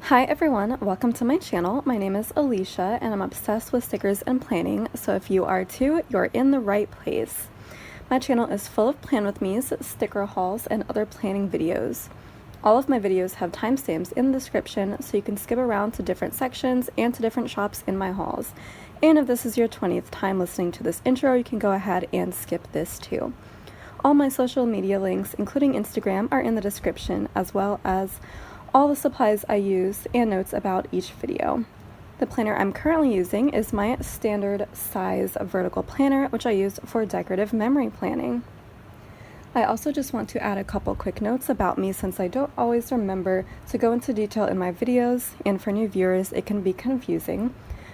Hi everyone, welcome to my channel. My name is Alicia and I'm obsessed with stickers and planning, so if you are too, you're in the right place. My channel is full of plan with me's, sticker hauls, and other planning videos. All of my videos have timestamps in the description so you can skip around to different sections and to different shops in my hauls. And if this is your 20th time listening to this intro, you can go ahead and skip this too. All my social media links, including Instagram, are in the description, as well as all the supplies I use and notes about each video. The planner I'm currently using is my standard size vertical planner, which I use for decorative memory planning. I also just want to add a couple quick notes about me since I don't always remember to go into detail in my videos, and for new viewers it can be confusing.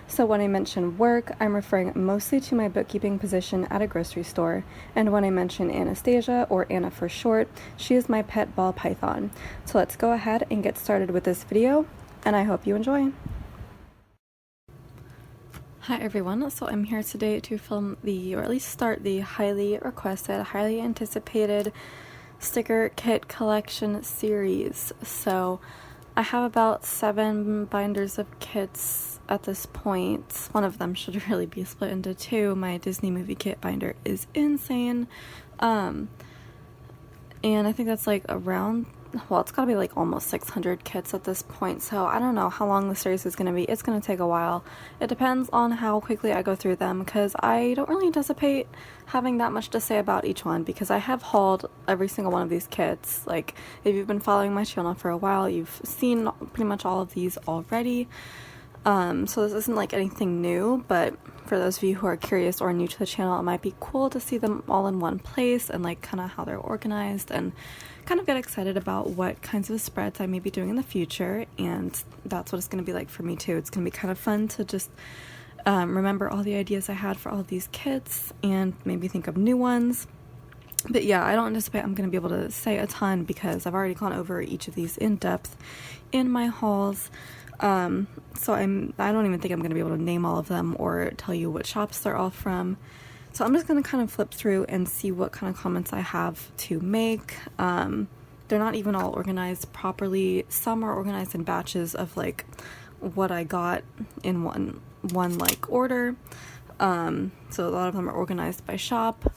So when I mention work, I'm referring mostly to my bookkeeping position at a grocery store, and when I mention Anastasia, or Anna for short, she is my pet ball python. So let's go ahead and get started with this video, and I hope you enjoy. Hi everyone, so I'm here today to film or at least start the highly requested, highly anticipated sticker kit collection series. So I have about 7 binders of kits at this point. One of them should really be split into 2. My Disney movie kit binder is insane. And I think that's like around, well, it's gotta be like almost 600 kits at this point, so I don't know how long the series is gonna be. It's gonna take a while. It depends on how quickly I go through them, because I don't really anticipate having that much to say about each one, because I have hauled every single one of these kits. Like, if you've been following my channel for a while, you've seen pretty much all of these already. So this isn't like anything new, but for those of you who are curious or new to the channel, it might be cool to see them all in one place and like kind of how they're organized, and kind of get excited about what kinds of spreads I may be doing in the future. And that's what it's going to be like for me too. It's going to be kind of fun to just remember all the ideas I had for all of these kits and maybe think of new ones. But yeah, I don't anticipate I'm going to be able to say a ton because I've already gone over each of these in depth in my hauls. So I don't even think I'm going to be able to name all of them or tell you what shops they're all from. So I'm just going to kind of flip through and see what kind of comments I have to make. They're not even all organized properly. Some are organized in batches of like what I got in one like order. So a lot of them are organized by shop,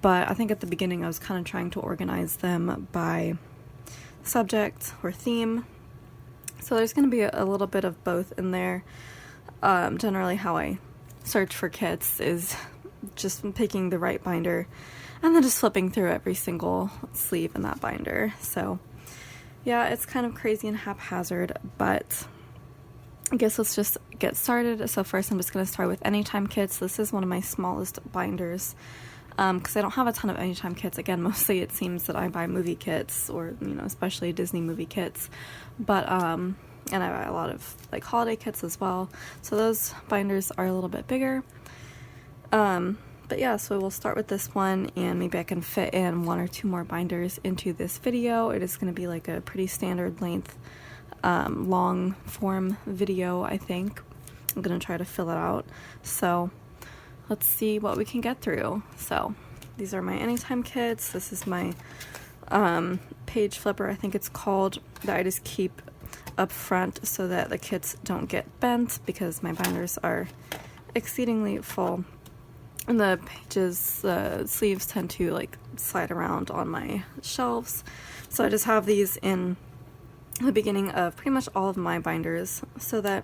but I think at the beginning I was kind of trying to organize them by subject or theme. So there's going to be a little bit of both in there. Generally how I search for kits is just picking the right binder and then just flipping through every single sleeve in that binder. So yeah, it's kind of crazy and haphazard, but I guess let's just get started. So first I'm just going to start with Anytime kits. This is one of my smallest binders because I don't have a ton of Anytime kits. Again, mostly it seems that I buy movie kits, or especially Disney movie kits, but and I buy a lot of like holiday kits as well, so those binders are a little bit bigger. But yeah, so we'll start with this one, and maybe I can fit in 1 or 2 more binders into this video. It is going to be like a pretty standard length long form video. I think I'm going to try to fill it out, so let's see what we can get through. So these are my Anytime kits. This is my page flipper, I think it's called, that I just keep up front so that the kits don't get bent, because my binders are exceedingly full and the pages, the sleeves tend to like slide around on my shelves. So I just have these in the beginning of pretty much all of my binders so that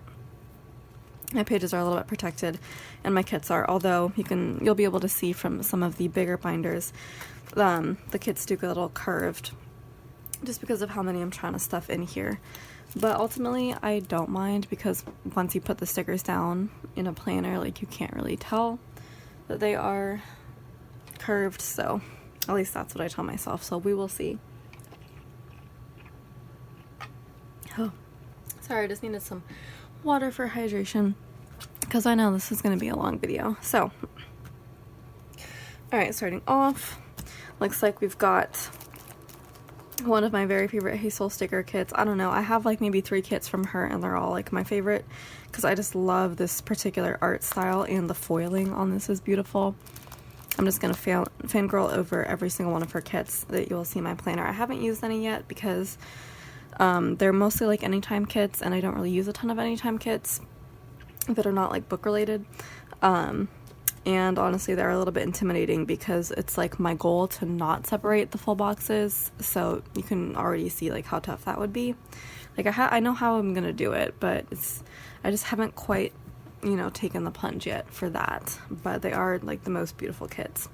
my pages are a little bit protected, and my kits are, although you'll be able to see from some of the bigger binders, the kits do get a little curved just because of how many I'm trying to stuff in here. But ultimately I don't mind, because once you put the stickers down in a planner, like, you can't really tell that they are curved, so at least that's what I tell myself, so we will see. Oh, sorry, I just needed some water for hydration, because I know this is going to be a long video. So, alright, starting off, looks like we've got one of my very favorite Hazel sticker kits. I don't know, I have like maybe 3 kits from her, and they're all like my favorite, because I just love this particular art style, and the foiling on this is beautiful. I'm just going to fangirl over every single one of her kits that you'll see in my planner. I haven't used any yet because They're mostly like anytime kits, and I don't really use a ton of anytime kits that are not like book related. And honestly, they're a little bit intimidating because it's like my goal to not separate the full boxes, so you can already see like how tough that would be. Like I know how I'm gonna do it, but I just haven't quite, you know, taken the plunge yet for that. But they are like the most beautiful kits.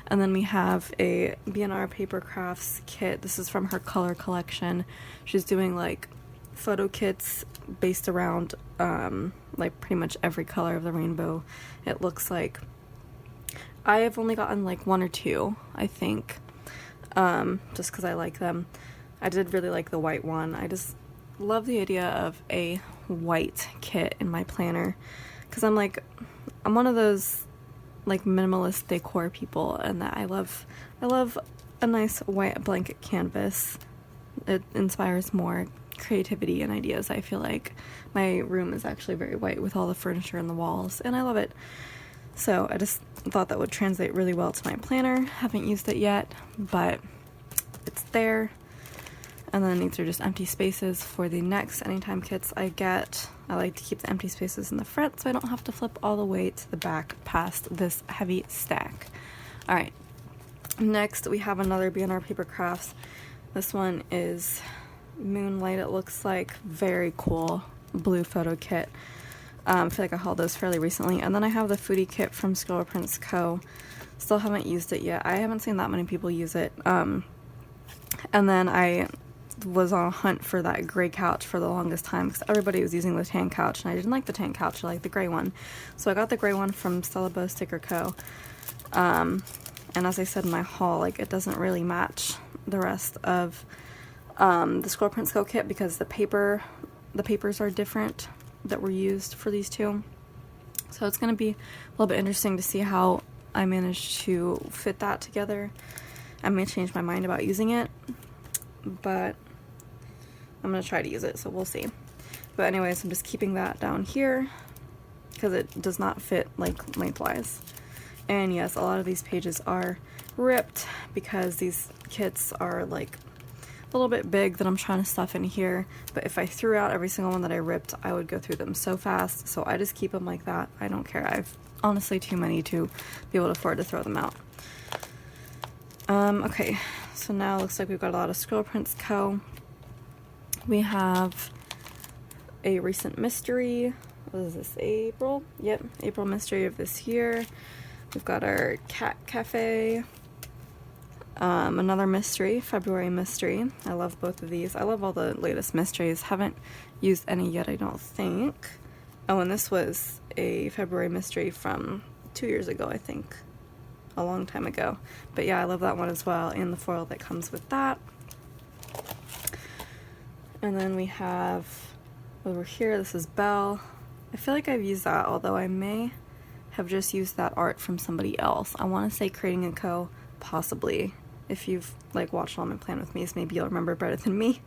And then we have a B&R Paper Crafts kit. This is from her color collection. She's doing like photo kits based around like pretty much every color of the rainbow, it looks like. I have only gotten like 1 or 2, I think, just because I like them. I did really like the white one. I just love the idea of a white kit in my planner, because I'm one of those like minimalist decor people, and that I love a nice white blanket canvas. It inspires more creativity and ideas. I feel like my room is actually very white with all the furniture and the walls, and I love it. So I just thought that would translate really well to my planner. Haven't used it yet, but it's there. And then these are just empty spaces for the next anytime kits I get. I like to keep the empty spaces in the front so I don't have to flip all the way to the back past this heavy stack. Alright, next we have another B&R Paper Crafts. This one is Moonlight, it looks like. Very cool blue photo kit. I feel like I hauled those fairly recently. And then I have the Foodie kit from Scroll Prints Co. Still haven't used it yet. I haven't seen that many people use it. And then I was on a hunt for that gray couch for the longest time because everybody was using the tan couch, and I didn't like the tan couch. I liked the gray one. So I got the gray one from Stella Bow Sticker Co. And as I said in my haul, like, it doesn't really match the rest of the Scroll Prints Co. kit because the papers are different that were used for these two. So it's going to be a little bit interesting to see how I manage to fit that together. I may change my mind about using it, but I'm going to try to use it, so we'll see. But anyways, I'm just keeping that down here because it does not fit like lengthwise. And yes, a lot of these pages are ripped because these kits are like a little bit big that I'm trying to stuff in here, but if I threw out every single one that I ripped, I would go through them so fast, so I just keep them like that. I don't care. I've honestly too many to be able to afford to throw them out. Okay, so now it looks like we've got a lot of Scroll Prints Co. We have a recent mystery. What is this, April? Yep, April mystery of this year. We've got our Cat Cafe. Another mystery, February mystery. I love both of these. I love all the latest mysteries. Haven't used any yet, I don't think. Oh, and this was a February mystery from 2 years ago, I think. A long time ago. But yeah, I love that one as well, and the foil that comes with that. And then we have over here, this is Belle. I feel like I've used that, although I may have just used that art from somebody else. I want to say Creating a Co. Possibly. If you've like watched On My Plan with me, so maybe you'll remember better than me.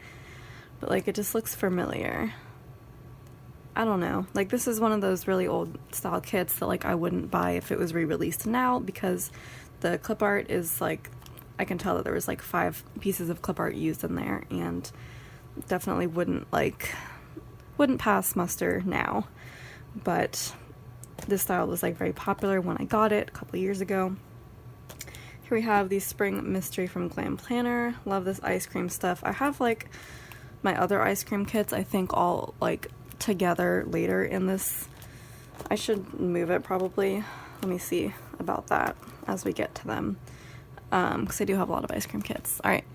But like, it just looks familiar. I don't know. Like, this is one of those really old style kits that like I wouldn't buy if it was re-released now, because the clip art is like, I can tell that there was like 5 pieces of clip art used in there, and definitely wouldn't pass muster now. But this style was like very popular when I got it a couple years ago. Here we have the Spring Mystery from Glam Planner. Love this ice cream stuff. I have like my other ice cream kits, I think, all like together later in this. I should move it probably. Let me see about that as we get to them, because I do have a lot of ice cream kits. Alright,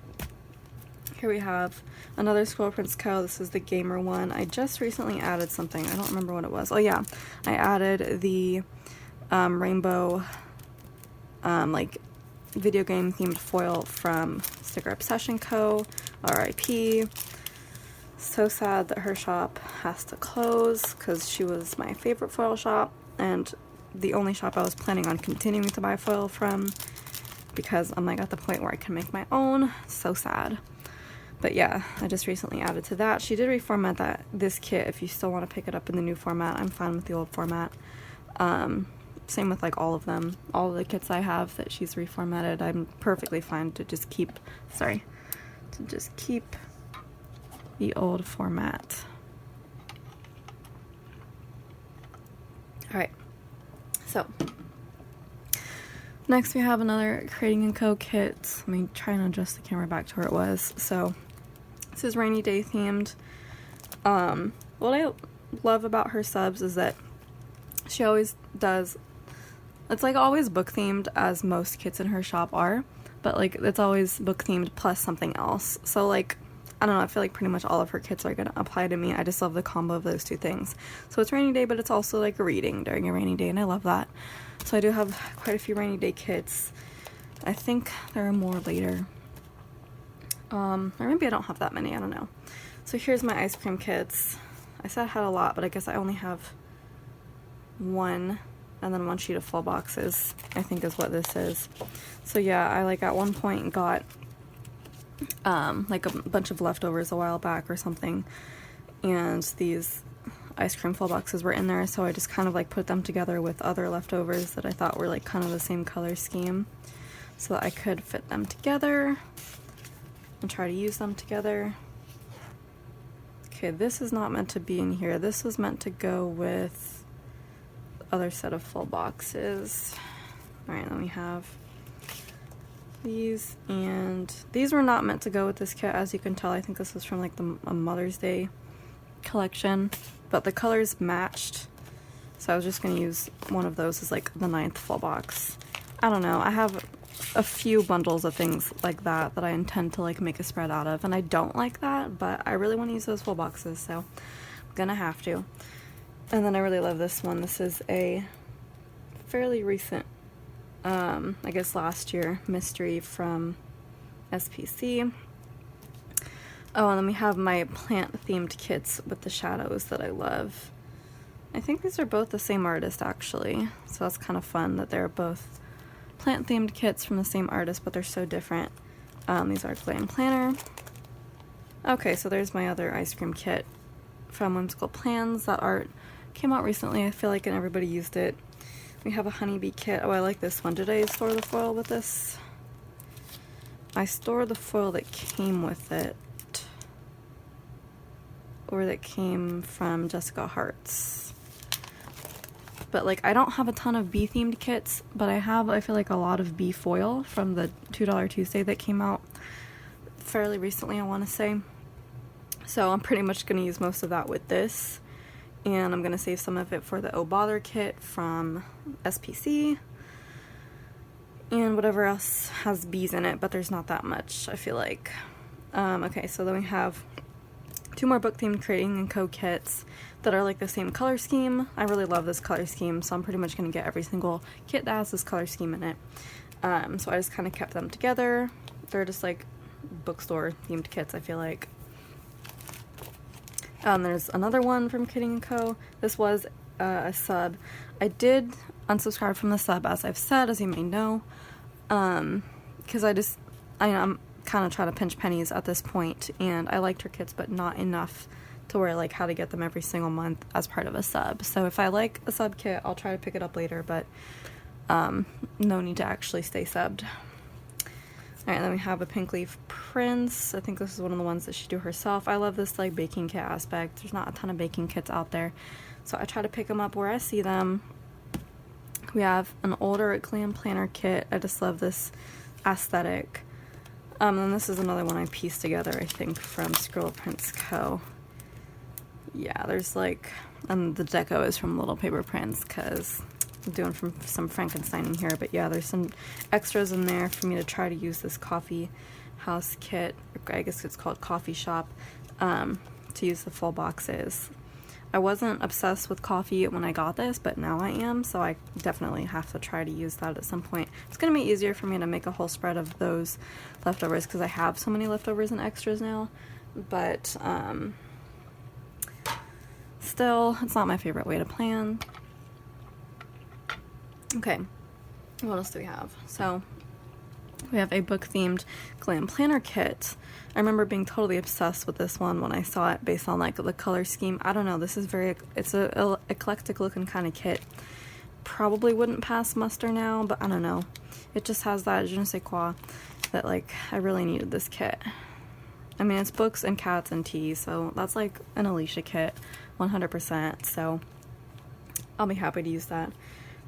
here we have another Scroll Prints Co. This is the gamer one. I just recently added something. I don't remember what it was. Oh yeah, I added the rainbow like video game themed foil from Sticker Obsession Co. RIP. So sad that her shop has to close because she was my favorite foil shop and the only shop I was planning on continuing to buy foil from, because I'm like at the point where I can make my own. So sad. But yeah, I just recently added to that. She did reformat this kit. If you still want to pick it up in the new format, I'm fine with the old format. Same with like all of them. All of the kits I have that she's reformatted, I'm perfectly fine to just keep, the old format. Alright, so next we have another Creating & Co. kit. Let me try and adjust the camera back to where it was. So this is rainy day themed. What I love about her subs is that she always does, it's like always book themed, as most kits in her shop are, but like it's always book themed plus something else. So like, I don't know, I feel like pretty much all of her kits are going to apply to me. I just love the combo of those two things. So it's rainy day, but it's also like a reading during a rainy day, and I love that. So I do have quite a few rainy day kits. I think there are more later. Or maybe I don't have that many, I don't know. So here's my ice cream kits. I said I had a lot, but I guess I only have one, and then one sheet of full boxes, I think is what this is. So yeah, I like at one point got like a bunch of leftovers a while back or something, and these ice cream full boxes were in there, so I just kind of like put them together with other leftovers that I thought were like kind of the same color scheme, so that I could fit them together and try to use them together. Okay, this is not meant to be in here. This was meant to go with the other set of full boxes. Alright, then we have these, and these were not meant to go with this kit, as you can tell. I think this was from like a Mother's Day collection, but the colors matched, so I was just going to use one of those as like the 9th full box. I don't know, I have a few bundles of things like that I intend to like make a spread out of, and I don't like that, but I really want to use those full boxes, so I'm gonna have to. And then I really love this one. This is a fairly recent, I guess last year, mystery from SPC. Oh, and then we have my plant themed kits with the shadows that I love. I think these are both the same artist actually, so that's kind of fun that they're both plant themed kits from the same artist, but they're so different. These are Glam Planner. Okay, so there's my other ice cream kit from Whimsical Plans. That art came out recently, I feel like, and everybody used it. We have a honeybee kit. Oh, I like this one. Did I store the foil with this? I stored the foil that came with it, or that came from Jessica Hart's. But like, I don't have a ton of bee themed kits, but I have, I feel like, a lot of bee foil from the $2 Tuesday that came out fairly recently, I want to say. So I'm pretty much going to use most of that with this, and I'm going to save some of it for the Oh Bother kit from SPC, and whatever else has bees in it, but there's not that much, I feel like. Okay, so then we have 2 more book themed Creating & Co. kits that are like the same color scheme. I really love this color scheme, so I'm pretty much going to get every single kit that has this color scheme in it. So I just kind of kept them together. They're just like bookstore themed kits, I feel like. There's another one from Creating & Co. This was a sub. I did unsubscribe from the sub, as I've said, as you may know, because I'm kind of trying to pinch pennies at this point, and I liked her kits, but not enough to where I like how to get them every single month as part of a sub. So if I like a sub kit, I'll try to pick it up later, but no need to actually stay subbed. Alright, then we have a Pink Leaf Prince. I think this is one of the ones that she do herself. I love this like baking kit aspect. There's not a ton of baking kits out there, so I try to pick them up where I see them. We have an older Glam Planner kit. I just love this aesthetic. And this is another one I pieced together, I think, from Scribble Prints Co. Yeah, there's like, and the deco is from Little Paper Prints, because I'm doing from some Frankenstein in here, but yeah, there's some extras in there for me to try to use this coffee house kit, I guess it's called Coffee Shop, to use the full boxes. I wasn't obsessed with coffee when I got this, but now I am, so I definitely have to try to use that at some point. It's going to be easier for me to make a whole spread of those leftovers, because I have so many leftovers and extras now, but still, it's not my favorite way to plan. Okay, what else do we have? So, we have a book-themed Glam Planner kit. I remember being totally obsessed with this one when I saw it based on like the color scheme. I don't know, this is it's a eclectic looking kind of kit. Probably wouldn't pass muster now, but I don't know. It just has that je ne sais quoi that like I really needed this kit. I mean, it's books and cats and tea, so that's like an Alicia kit, 100%, so I'll be happy to use that.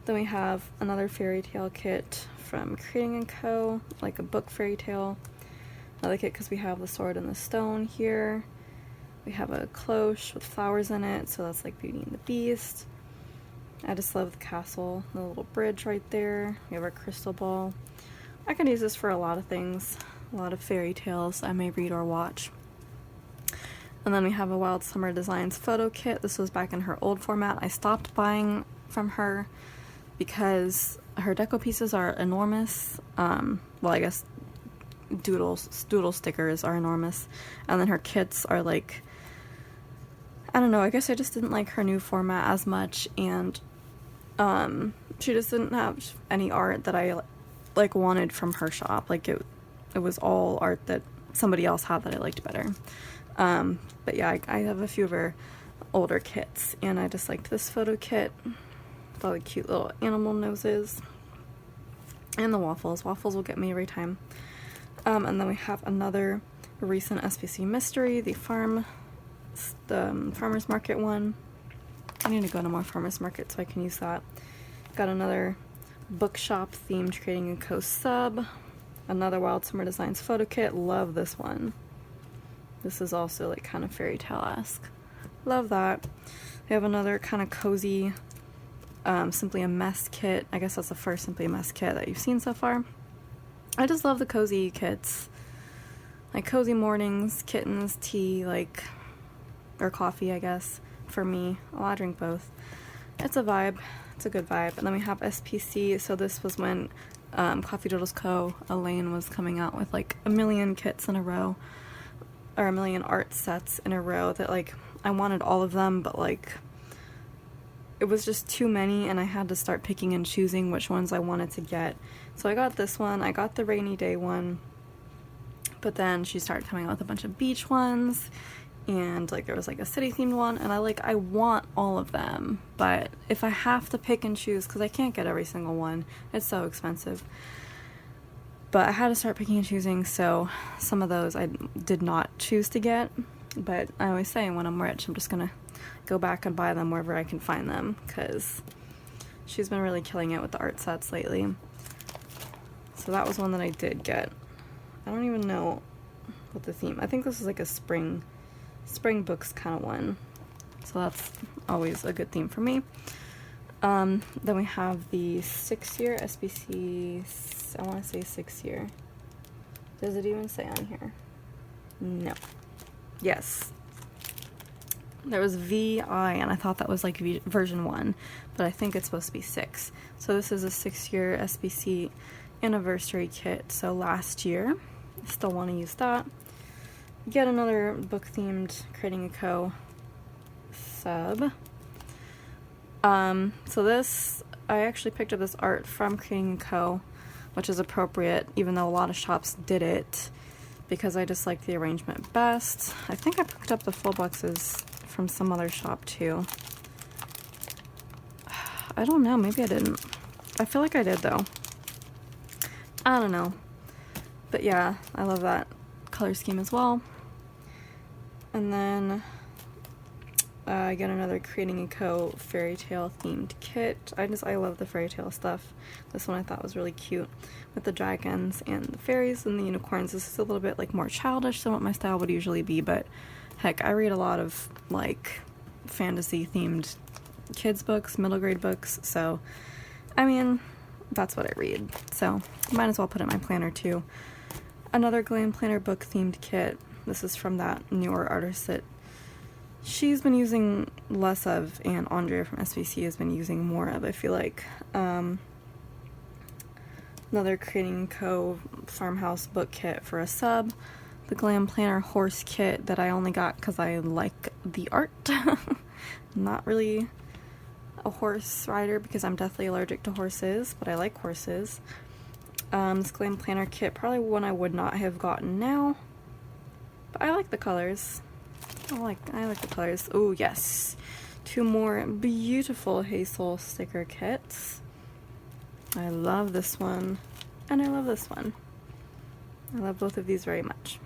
Then we have another fairy tale kit from Creating & Co., like a book fairy tale. Another kit because we have the sword and the stone here. We have a cloche with flowers in it, so that's like Beauty and the Beast. I just love the castle, the little bridge right there. We have our crystal ball. I could use this for a lot of things, a lot of fairy tales I may read or watch. And then we have a Wild Summer Designs photo kit. This was back in her old format. I stopped buying from her because her deco pieces are enormous. Well, I guess doodle stickers are enormous. And then her kits are like, I don't know, I guess I just didn't like her new format as much, and she just didn't have any art that I like wanted from her shop. Like it was all art that somebody else had that I liked better. But yeah, I have a few of her older kits, and I just liked this photo kit with all the cute little animal noses and the waffles. Waffles will get me every time. And then we have another recent SPC mystery, the farmer's market one. I need to go to more farmer's market so I can use that. Got another bookshop themed Creating & Co. sub. Another Wild Summer Designs photo kit. Love this one. This is also like kind of fairy tale-esque. Love that. We have another kind of cozy Simply a Mess kit. I guess that's the first Simply a Mess kit that you've seen so far. I just love the cozy kits. Like cozy mornings, kittens, tea, like, or coffee, I guess, for me. Oh, I drink both. It's a vibe. It's a good vibe. And then we have SPC. So this was when Coffee Doodles Co. Elaine was coming out with like a million kits in a row, or a million art sets in a row that like I wanted all of them, but like it was just too many, and I had to start picking and choosing which ones I wanted to get. So I got this one. I got the rainy day one, but then she started coming out with a bunch of beach ones, and like there was like a city themed one, and I want all of them, but if I have to pick and choose, because I can't get every single one, it's so expensive, but I had to start picking and choosing. So some of those I did not choose to get, but I always say when I'm rich I'm just gonna go back and buy them wherever I can find them, because she's been really killing it with the art sets lately. So that was one that I did get. I don't even know what the theme, I think this is like a spring books kind of one, so that's always a good theme for me. Then we have the 6-year SPC, I want to say 6-year. Does it even say on here? No. Yes. There was VI, and I thought that was like version 1, but I think it's supposed to be 6. So this is a 6-year SPC anniversary kit, so last year. I still want to use that. Get another book-themed Creating & Co. sub. So this, I actually picked up this art from Creating & Co., which is appropriate, even though a lot of shops did it, because I just like the arrangement best. I think I picked up the full boxes from some other shop too. I don't know, maybe I didn't. I feel like I did though. I don't know. But yeah, I love that color scheme as well. And then I get another Creating & Co. fairy tale themed kit. I love the fairy tale stuff. This one I thought was really cute with the dragons and the fairies and the unicorns. This is a little bit like more childish than what my style would usually be, but heck, I read a lot of like fantasy themed kids books, middle grade books, so I mean, that's what I read, so might as well put it in my planner too. Another Glam Planner book themed kit. This is from that newer artist that she's been using less of, and Andrea from SVC has been using more of, I feel like. Another Creating & Co. farmhouse book kit for a sub. The Glam Planner horse kit that I only got because I like the art. Not really a horse rider because I'm deathly allergic to horses, but I like horses. This Glam Planner kit, probably one I would not have gotten now, but I like the colors. I like the colors. Oh yes, 2 more beautiful Hazel sticker kits. I love this one, and I love this one. I love both of these very much.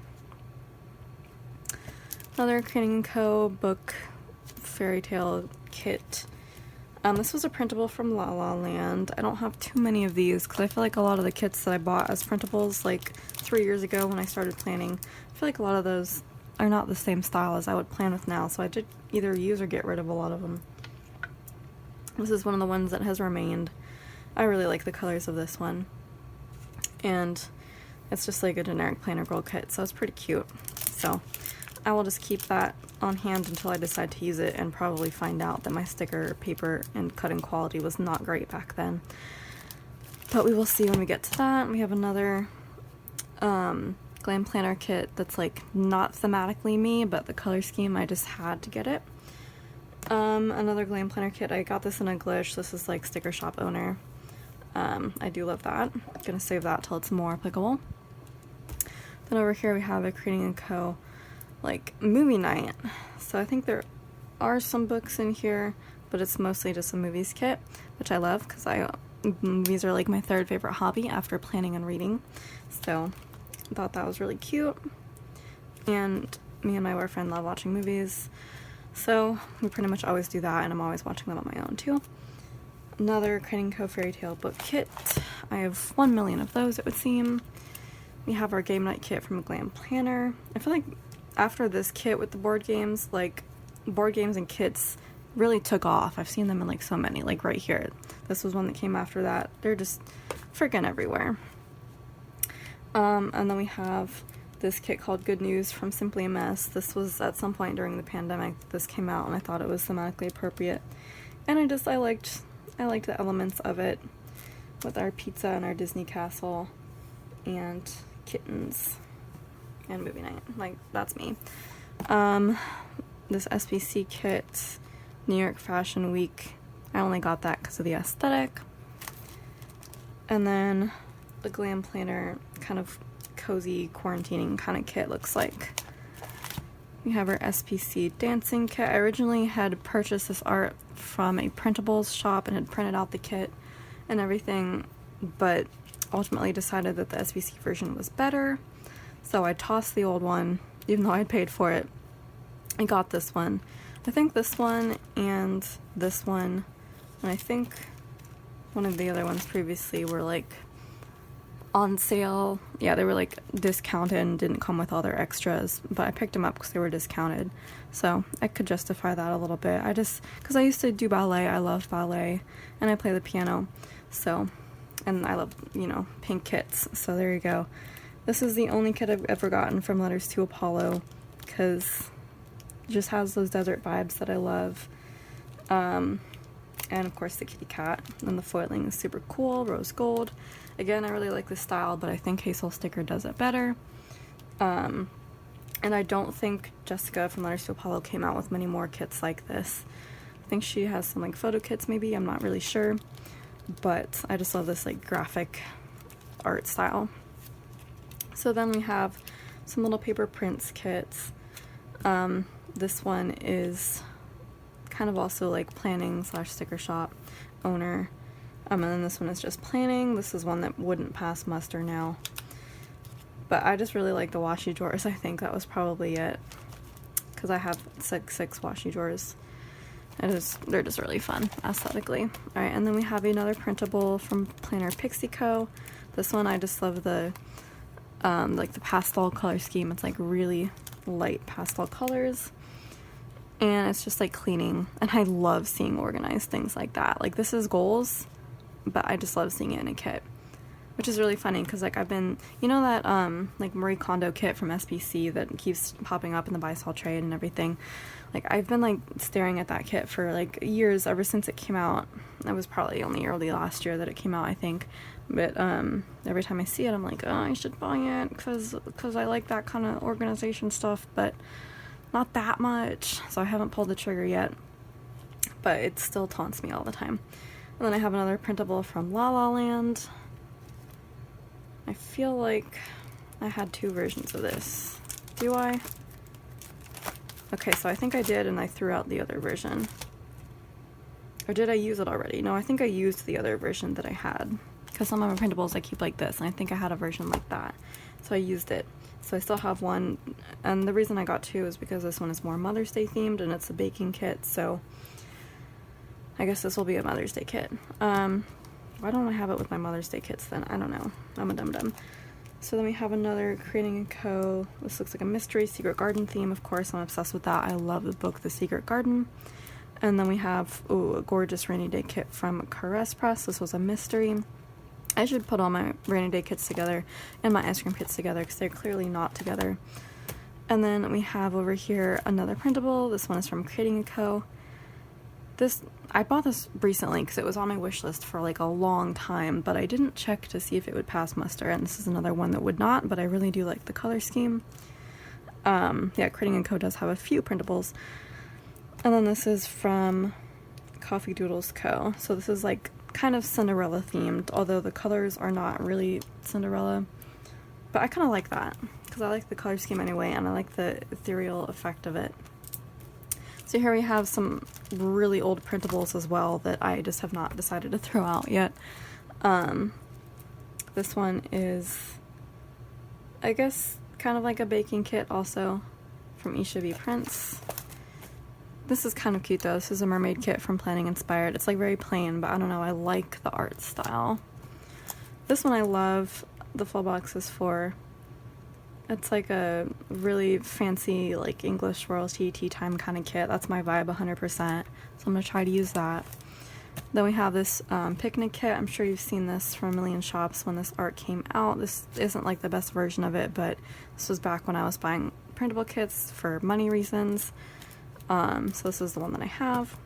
Another Crane & Co. book fairy tale kit. This was a printable from La La Land. I don't have too many of these because I feel like a lot of the kits that I bought as printables like 3 years ago when I started planning, I feel like a lot of those are not the same style as I would plan with now, so I did either use or get rid of a lot of them. This is one of the ones that has remained. I really like the colors of this one. And it's just like a generic planner girl kit, so it's pretty cute. So I will just keep that on hand until I decide to use it and probably find out that my sticker paper and cutting quality was not great back then. But we will see when we get to that. We have another Glam Planner kit that's like not thematically me, but the color scheme, I just had to get it. Another Glam Planner kit. I got this in English. This is like Sticker Shop Owner. I do love that. I'm gonna save that till it's more applicable. Then over here we have a Crane & Co. like movie night. So I think there are some books in here, but it's mostly just a movies kit, which I love because movies are like my third favorite hobby after planning and reading. So I thought that was really cute. And me and my boyfriend love watching movies, so we pretty much always do that, and I'm always watching them on my own too. Another Crane & Co. fairy tale book kit. I have 1 million of those, it would seem. We have our game night kit from Glam Planner. I feel like after this kit with the board games, like board games and kits really took off. I've seen them in like so many, like right here. This was one that came after that. They're just freaking everywhere. And then we have this kit called Good News from Simply a Mess. This was at some point during the pandemic this came out, and I thought it was thematically appropriate. And I liked the elements of it with our pizza and our Disney castle and kittens and movie night. Like, that's me. This SPC kit, New York Fashion Week. I only got that because of the aesthetic. And then the Glam Planner kind of cozy quarantining kind of kit looks like. We have our SPC dancing kit. I originally had purchased this art from a printables shop and had printed out the kit and everything, but ultimately decided that the SPC version was better, so I tossed the old one, even though I had paid for it. I got this one. I think this one and this one, and I think one of the other ones previously were like on sale. Yeah, they were like discounted and didn't come with all their extras, but I picked them up because they were discounted, so I could justify that a little bit. Because I used to do ballet, I love ballet, and I play the piano, so, and I love, you know, pink kits, so there you go. This is the only kit I've ever gotten from Letters to Apollo, because it just has those desert vibes that I love. And of course the kitty cat, and the foiling is super cool, rose gold. Again, I really like this style, but I think Hazel Sticker does it better. And I don't think Jessica from Letters to Apollo came out with many more kits like this. I think she has some like photo kits maybe, I'm not really sure. But I just love this like graphic art style. So then we have some little paper prints kits. This one is kind of also like planning / sticker shop owner. And then this one is just planning. This is one that wouldn't pass muster now. But I just really like the washi drawers. I think that was probably it, because I have six washi drawers. They're just really fun aesthetically. Alright, and then we have another printable from Planner Pixie Co. This one I just love the like the pastel color scheme. It's like really light pastel colors. And it's just like cleaning, and I love seeing organized things like that. Like, this is goals, but I just love seeing it in a kit, which is really funny because like I've been, you know, that like Marie Kondo kit from SPC that keeps popping up in the buy sell trade and everything. Like, I've been like staring at that kit for like years, ever since it came out. It was probably only early last year that it came out, I think. But every time I see it, I'm like, oh, I should buy it because I like that kind of organization stuff, but not that much, so I haven't pulled the trigger yet, but it still taunts me all the time. And then I have another printable from La La Land. I feel like I had 2 versions of this. Do I? Okay, so I think I did, and I threw out the other version. Or did I use it already? No, I think I used the other version that I had, because some of my printables I keep like this, and I think I had a version like that, so I used it. so I still have one, and the reason I got two is because this one is more Mother's Day themed and it's a baking kit, so I guess this will be a Mother's Day kit. Why don't I have it with my Mother's Day kits then? I don't know. I'm a dum-dum. So then we have another Creating a Co. This looks like a mystery secret garden theme. Of course, I'm obsessed with that. I love the book The Secret Garden. And then we have a gorgeous rainy day kit from Caress Press. This was a mystery. I should put all my rainy day kits together and my ice cream kits together because they're clearly not together. And then we have over here another printable. This one is from Creating a Co. I bought this recently because it was on my wish list for like a long time, but I didn't check to see if it would pass muster, and this is another one that would not, but I really do like the color scheme. Yeah, Creating a Co. does have a few printables. And then this is from Coffee Doodles Co. So this is like kind of Cinderella themed, although the colors are not really Cinderella, but I kind of like that because I like the color scheme anyway, and I like the ethereal effect of it. So here we have some really old printables as well that I just have not decided to throw out yet. This one is, I guess, kind of like a baking kit also from Isha B Prints. This is kind of cute though. This is a mermaid kit from Planning Inspired. It's like very plain, but I don't know, I like the art style. This one I love. The full box is for, it's like a really fancy like English royalty tea time kind of kit. That's my vibe 100%. So I'm gonna try to use that. Then we have this picnic kit. I'm sure you've seen this from a million shops when this art came out. This isn't like the best version of it, but this was back when I was buying printable kits for money reasons. So this is the one that I have.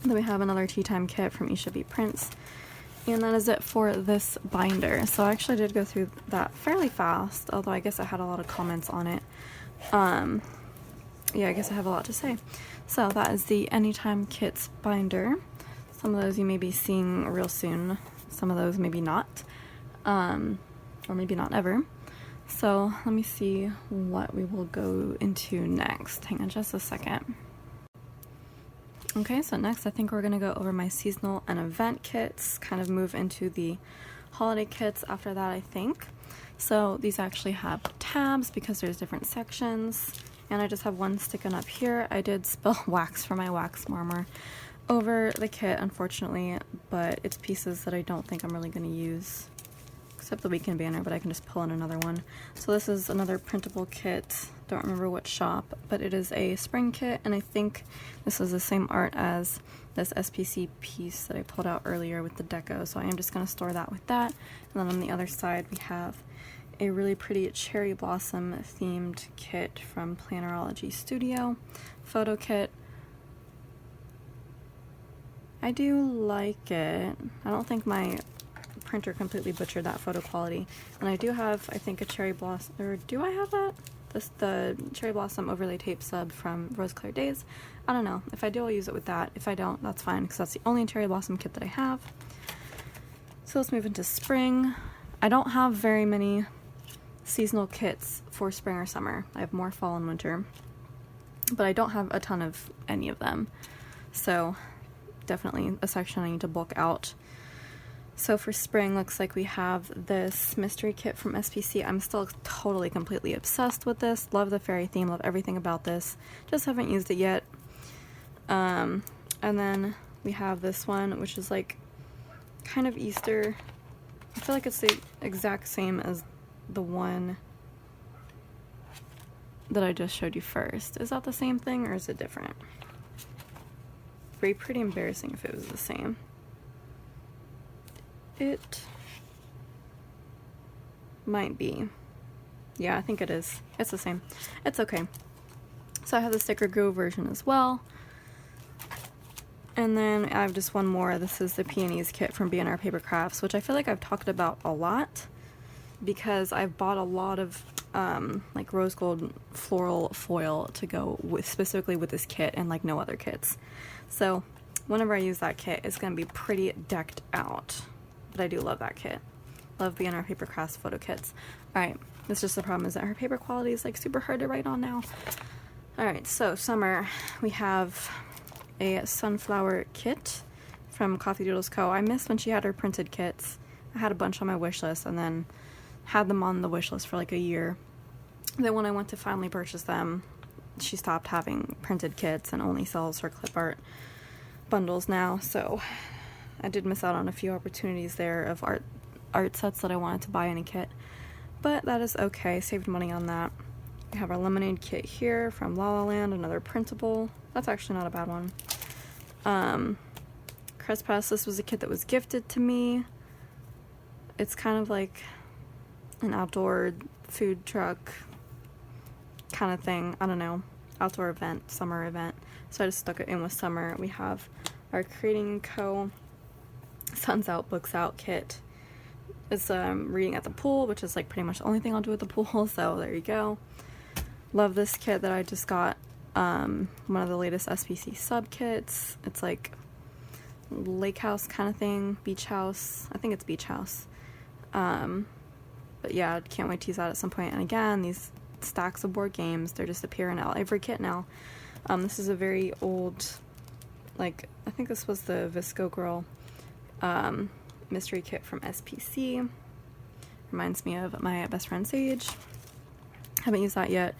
Then we have another tea time kit from Isha B Prints. And that is it for this binder. So I actually did go through that fairly fast, although I guess I had a lot of comments on it. Yeah, I guess I have a lot to say. So that is the Anytime Kits binder. Some of those you may be seeing real soon. Some of those maybe not. Or maybe not ever. So let me see what we will go into next. Hang on just a second. Okay, so next I think we're going to go over my seasonal and event kits, kind of move into the holiday kits after that, I think. So these actually have tabs because there's different sections, and I just have one sticking up here. I did spill wax from my wax warmer over the kit, unfortunately, but it's pieces that I don't think I'm really going to use, except the weekend banner, but I can just pull in another one. So this is another printable kit. Don't remember what shop, but it is a spring kit, and I think this is the same art as this SPC piece that I pulled out earlier with the deco, so I am just going to store that with that. And then on the other side we have a really pretty cherry blossom themed kit from Plannerology Studio. Photo kit. I do like it. I don't think my printer completely butchered that photo quality. And I do have, I think, a cherry blossom, or do I have that? The cherry blossom overlay tape sub from Rose Colored Days. I don't know. If I do, I'll use it with that. If I don't, that's fine, because that's the only cherry blossom kit that I have. So let's move into spring. I don't have very many seasonal kits for spring or summer. I have more fall and winter, but I don't have a ton of any of them. So definitely a section I need to bulk out. So for spring, looks like we have this mystery kit from SPC. I'm still totally, completely obsessed with this. Love the fairy theme, love everything about this. Just haven't used it yet. And then we have this one, which is like kind of Easter. I feel like it's the exact same as the one that I just showed you first. Is that the same thing or is it different? It'd be pretty embarrassing if it was the same. It might be. Yeah, I think it is. It's the same. It's okay. So I have the sticker glue version as well. And then I have just one more. This is the Peonies kit from B&R Paper Crafts, which I feel like I've talked about a lot because I've bought a lot of like rose gold floral foil to go with, specifically with this kit, and like no other kits. So whenever I use that kit, it's going to be pretty decked out. But I do love that kit. Love B&R Paper Crafts photo kits. Alright, it's just the problem is that her paper quality is like super hard to write on now. Alright, so summer, we have a sunflower kit from Coffee Doodles Co. I miss when she had her printed kits. I had a bunch on my wish list and then had them on the wish list for like a year. Then when I went to finally purchase them, she stopped having printed kits and only sells her clip art bundles now, so I did miss out on a few opportunities there of art sets that I wanted to buy in a kit, but that is okay. Saved money on that. We have our lemonade kit here from La La Land, another printable. That's actually not a bad one. Crest Press, this was a kit that was gifted to me. It's kind of like an outdoor food truck kind of thing. I don't know. Outdoor event, summer event. So I just stuck it in with summer. We have our Creating Co. Sun's Out, Books Out kit. It's reading at the pool, which is like pretty much the only thing I'll do at the pool, so there you go. Love this kit that I just got. One of the latest SPC sub kits. It's like lake house kind of thing, beach house. I think it's beach house. But yeah, can't wait to use that at some point. And again, these stacks of board games, they're just appearing in every kit now. This is a very old, like, I think this was the Visco Girl mystery kit from SPC. Reminds me of my best friend Sage. Haven't used that yet.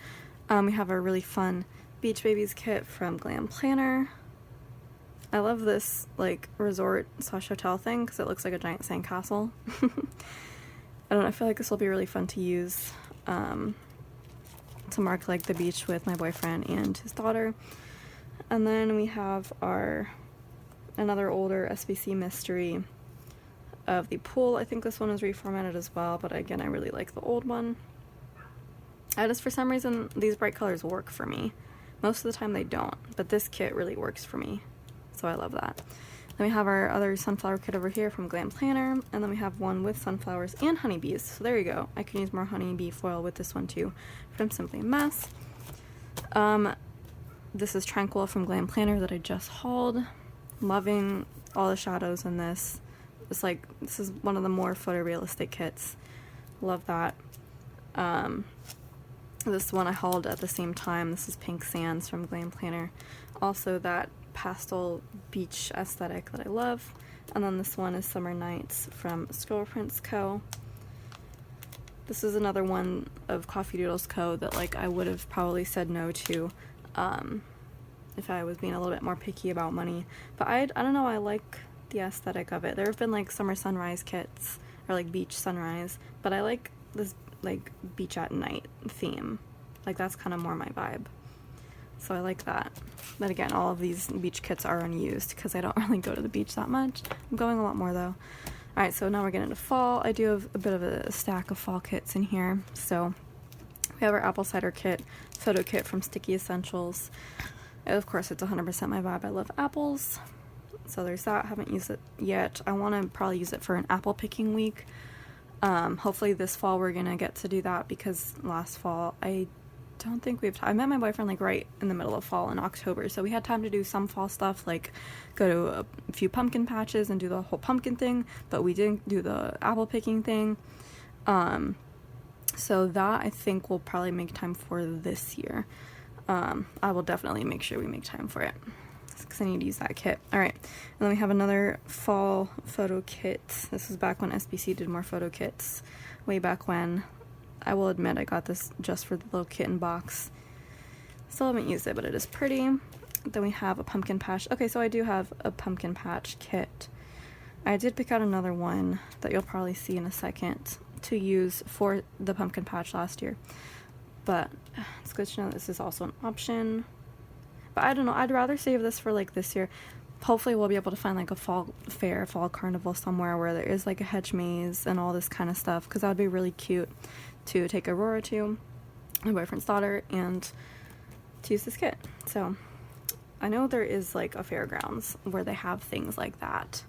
We have a really fun Beach Babies kit from Glam Planner. I love this like resort/hotel thing because it looks like a giant sandcastle. I don't know, I feel like this will be really fun to use to mark like the beach with my boyfriend and his daughter. And then we have another older SPC mystery of the pool. I think this one is reformatted as well, but again, I really like the old one. For some reason, these bright colors work for me. Most of the time they don't, but this kit really works for me, so I love that. Then we have our other sunflower kit over here from Glam Planner, and then we have one with sunflowers and honeybees, so there you go. I can use more honeybee foil with this one too from Simply a Mess. This is Tranquil from Glam Planner that I just hauled. Loving all the shadows in this. It's like, this is one of the more photorealistic kits. Love that. This one I hauled at the same time. This is Pink Sands from Glam Planner. Also that pastel beach aesthetic that I love. And then this one is Summer Nights from Scroll Prints Co. This is another one of Coffee Doodles Co. that like I would have probably said no to if I was being a little bit more picky about money. But I don't know, I like the aesthetic of it. There have been like summer sunrise kits or like beach sunrise, but I like this like beach at night theme. Like that's kind of more my vibe. So I like that. But again, all of these beach kits are unused because I don't really go to the beach that much. I'm going a lot more though. Alright, so now we're getting into fall. I do have a bit of a stack of fall kits in here. So we have our apple cider kit, photo kit from Sticky Essentials. And of course, it's 100% my vibe. I love apples. So there's that. Haven't used it yet. I want to probably use it for an apple picking week. Hopefully this fall we're gonna get to do that because last fall I don't think I met my boyfriend like right in the middle of fall in October, so we had time to do some fall stuff like go to a few pumpkin patches and do the whole pumpkin thing, but we didn't do the apple picking thing. So that I think we'll probably make time for this year. I will definitely make sure we make time for it because I need to use that kit. Alright, and then we have another fall photo kit. This was back when SBC did more photo kits, way back when. I will admit I got this just for the little kitten box. Still haven't used it, but it is pretty. Then we have a pumpkin patch. Okay, so I do have a pumpkin patch kit. I did pick out another one that you'll probably see in a second to use for the pumpkin patch last year. But it's good to know this is also an option. But I don't know, I'd rather save this for like this year. Hopefully we'll be able to find like a fall fair, fall carnival somewhere where there is like a hedge maze and all this kind of stuff, because that would be really cute to take Aurora to, my boyfriend's daughter, and to use this kit. So I know there is like a fairgrounds where they have things like that.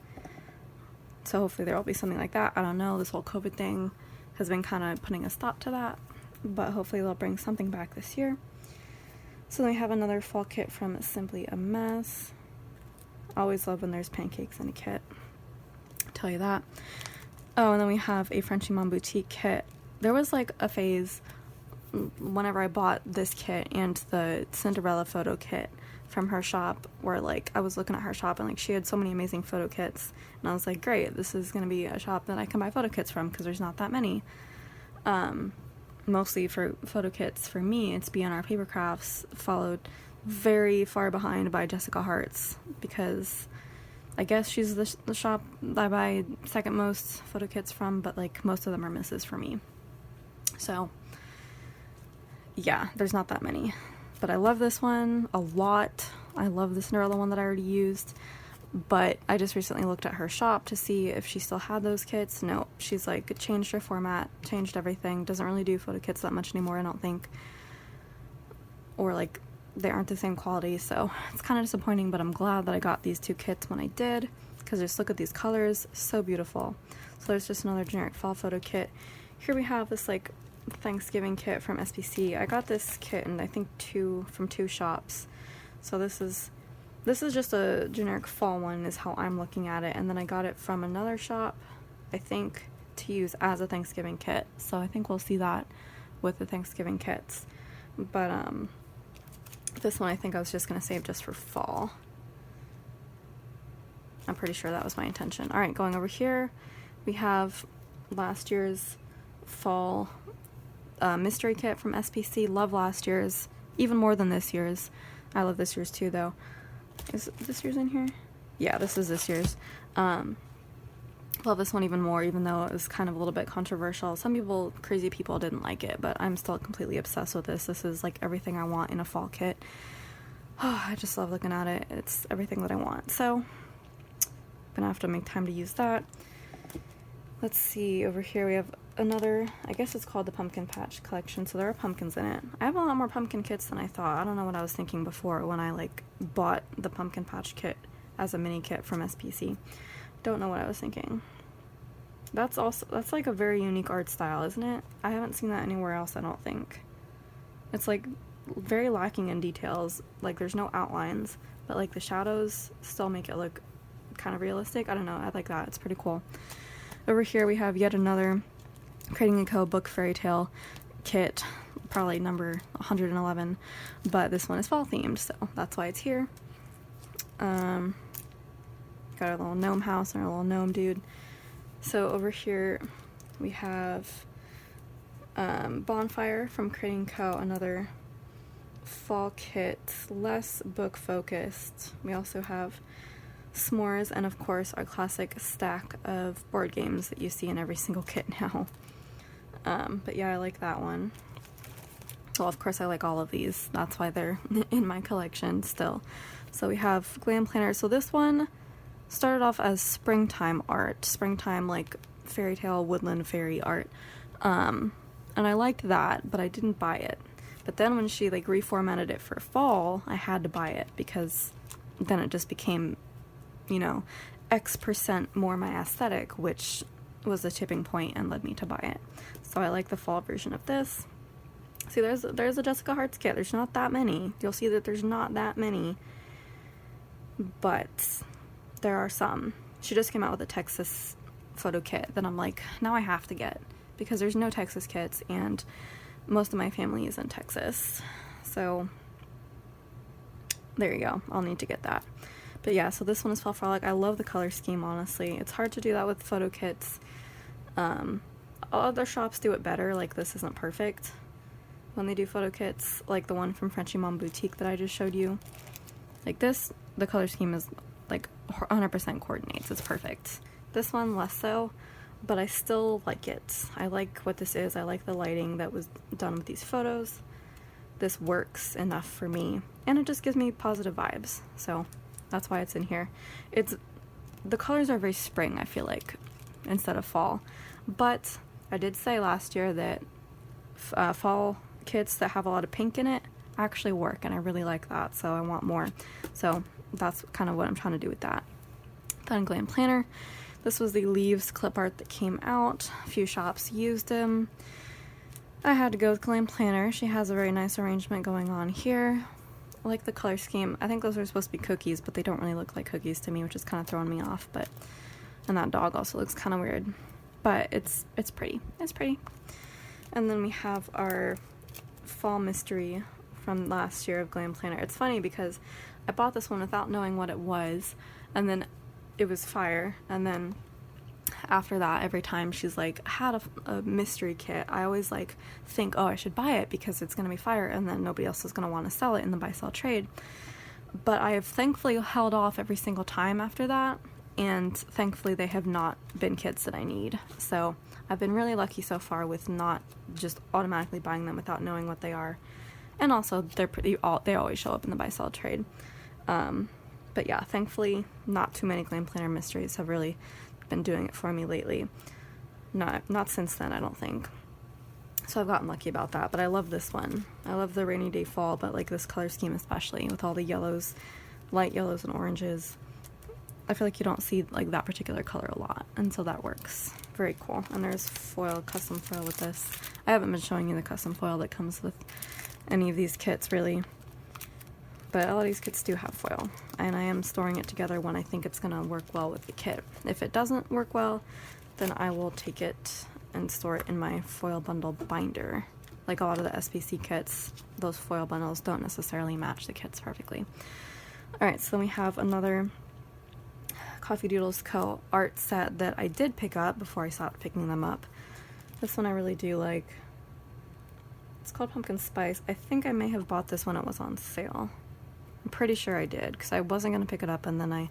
So hopefully there will be something like that. I don't know, this whole COVID thing has been kind of putting a stop to that, but hopefully they'll bring something back this year. So then we have another fall kit from Simply a Mess. Always love when there's pancakes in a kit, I'll tell you that. Oh, and then we have a Frenchy Mom Boutique kit. There was like a phase whenever I bought this kit and the Cinderella photo kit from her shop where like I was looking at her shop and like she had so many amazing photo kits, and I was like, great, this is gonna be a shop that I can buy photo kits from because there's not that many. mostly for photo kits for me, it's B&R Paper Crafts, followed very far behind by Jessica Hart's, because I guess she's the shop that I buy second most photo kits from, but like most of them are misses for me. So yeah, there's not that many, but I love this one a lot. I love the Cinderella one that I already used, but I just recently looked at her shop to see if she still had those kits. No, she's like changed her format, changed everything, doesn't really do photo kits that much anymore, I don't think, or like they aren't the same quality, so it's kind of disappointing, but I'm glad that I got these two kits when I did, because just look at these colors, so beautiful. So there's just another generic fall photo kit. Here we have this like Thanksgiving kit from SPC. I got this kit in I think from two shops. So this is just a generic fall one is how I'm looking at it, and then I got it from another shop, I think, to use as a Thanksgiving kit. So I think we'll see that with the Thanksgiving kits. But this one I think I was just going to save just for fall. I'm pretty sure that was my intention. Alright, going over here, we have last year's fall mystery kit from SPC. Love last year's, even more than this year's. I love this year's too, though. Is this year's in here? Yeah, this is this year's. Love this one even more, even though it was kind of a little bit controversial. Some people, crazy people, didn't like it, but I'm still completely obsessed with this. This is like everything I want in a fall kit. Oh, I just love looking at it. It's everything that I want. So I'm gonna have to make time to use that. Let's see, over here we have another, I guess it's called the Pumpkin Patch Collection, so there are pumpkins in it. I have a lot more pumpkin kits than I thought. I don't know what I was thinking before when I like bought the Pumpkin Patch kit as a mini kit from SPC. Don't know what I was thinking. That's like a very unique art style, isn't it? I haven't seen that anywhere else, I don't think. It's like very lacking in details. Like there's no outlines, but like the shadows still make it look kind of realistic. I don't know, I like that. It's pretty cool. Over here we have yet another Creating & Co. book fairy tale kit, probably number 111, but this one is fall themed, so that's why it's here. Got our little gnome house and our little gnome dude. So over here we have Bonfire from Creating & Co., another fall kit, less book focused. We also have S'mores, and of course our classic stack of board games that you see in every single kit now. But yeah, I like that one. Well, of course I like all of these. That's why they're in my collection still. So we have Glam Planner. So this one started off as springtime art. Springtime, like, fairy tale, woodland fairy art. And I liked that, but I didn't buy it. But then when she, like, reformatted it for fall, I had to buy it, because then it just became, you know, X% more my aesthetic, which was the tipping point and led me to buy it. So I like the fall version of this. See, there's a Jessica Hart's kit. There's not that many. You'll see that there's not that many, but there are some. She just came out with a Texas photo kit that I'm like, now I have to get, because there's no Texas kits and most of my family is in Texas. So there you go. I'll need to get that. But yeah, so this one is Fall Frolic. I love the color scheme, honestly. It's hard to do that with photo kits. Other shops do it better. Like, this isn't perfect when they do photo kits, like the one from Frenchy Mom Boutique that I just showed you. Like this, the color scheme is like 100% coordinates. It's perfect. This one less so, but I still like it. I like what this is. I like the lighting that was done with these photos. This works enough for me, and it just gives me positive vibes. So that's why it's in here. The colors are very spring, I feel like, instead of fall. But I did say last year that fall kits that have a lot of pink in it actually work, and I really like that, so I want more. So that's kind of what I'm trying to do with that. Then Glam Planner. This was the leaves clip art that came out. A few shops used them. I had to go with Glam Planner. She has a very nice arrangement going on here. I like the color scheme. I think those are supposed to be cookies, but they don't really look like cookies to me, which is kind of throwing me off. But and that dog also looks kind of weird, but it's pretty. It's pretty. And then we have our fall mystery from last year of Glam Planner. It's funny because I bought this one without knowing what it was, and then it was fire, and then after that, every time she's like had a mystery kit, I always like think, oh, I should buy it because it's gonna be fire, and then nobody else is gonna want to sell it in the buy-sell trade. But I have thankfully held off every single time after that, and thankfully they have not been kits that I need. So I've been really lucky so far with not just automatically buying them without knowing what they are. And also they always show up in the buy-sell trade. But yeah, thankfully not too many Glam Planner mysteries have really been doing it for me lately. Not since then, I don't think. So I've gotten lucky about that, but I love this one. I love the rainy day fall, but like this color scheme especially, with all the yellows, light yellows and oranges. I feel like you don't see like that particular color a lot, and so that works. Very cool. And there's foil, custom foil with this. I haven't been showing you the custom foil that comes with any of these kits really, but all of these kits do have foil, and I am storing it together when I think it's gonna work well with the kit. If it doesn't work well, then I will take it and store it in my foil bundle binder. Like a lot of the SPC kits, those foil bundles don't necessarily match the kits perfectly. Alright, so then we have another Coffee Doodles Co. art set that I did pick up before I stopped picking them up. This one I really do like. It's called Pumpkin Spice. I think I may have bought this when it was on sale. I'm pretty sure I did, because I wasn't going to pick it up, and then I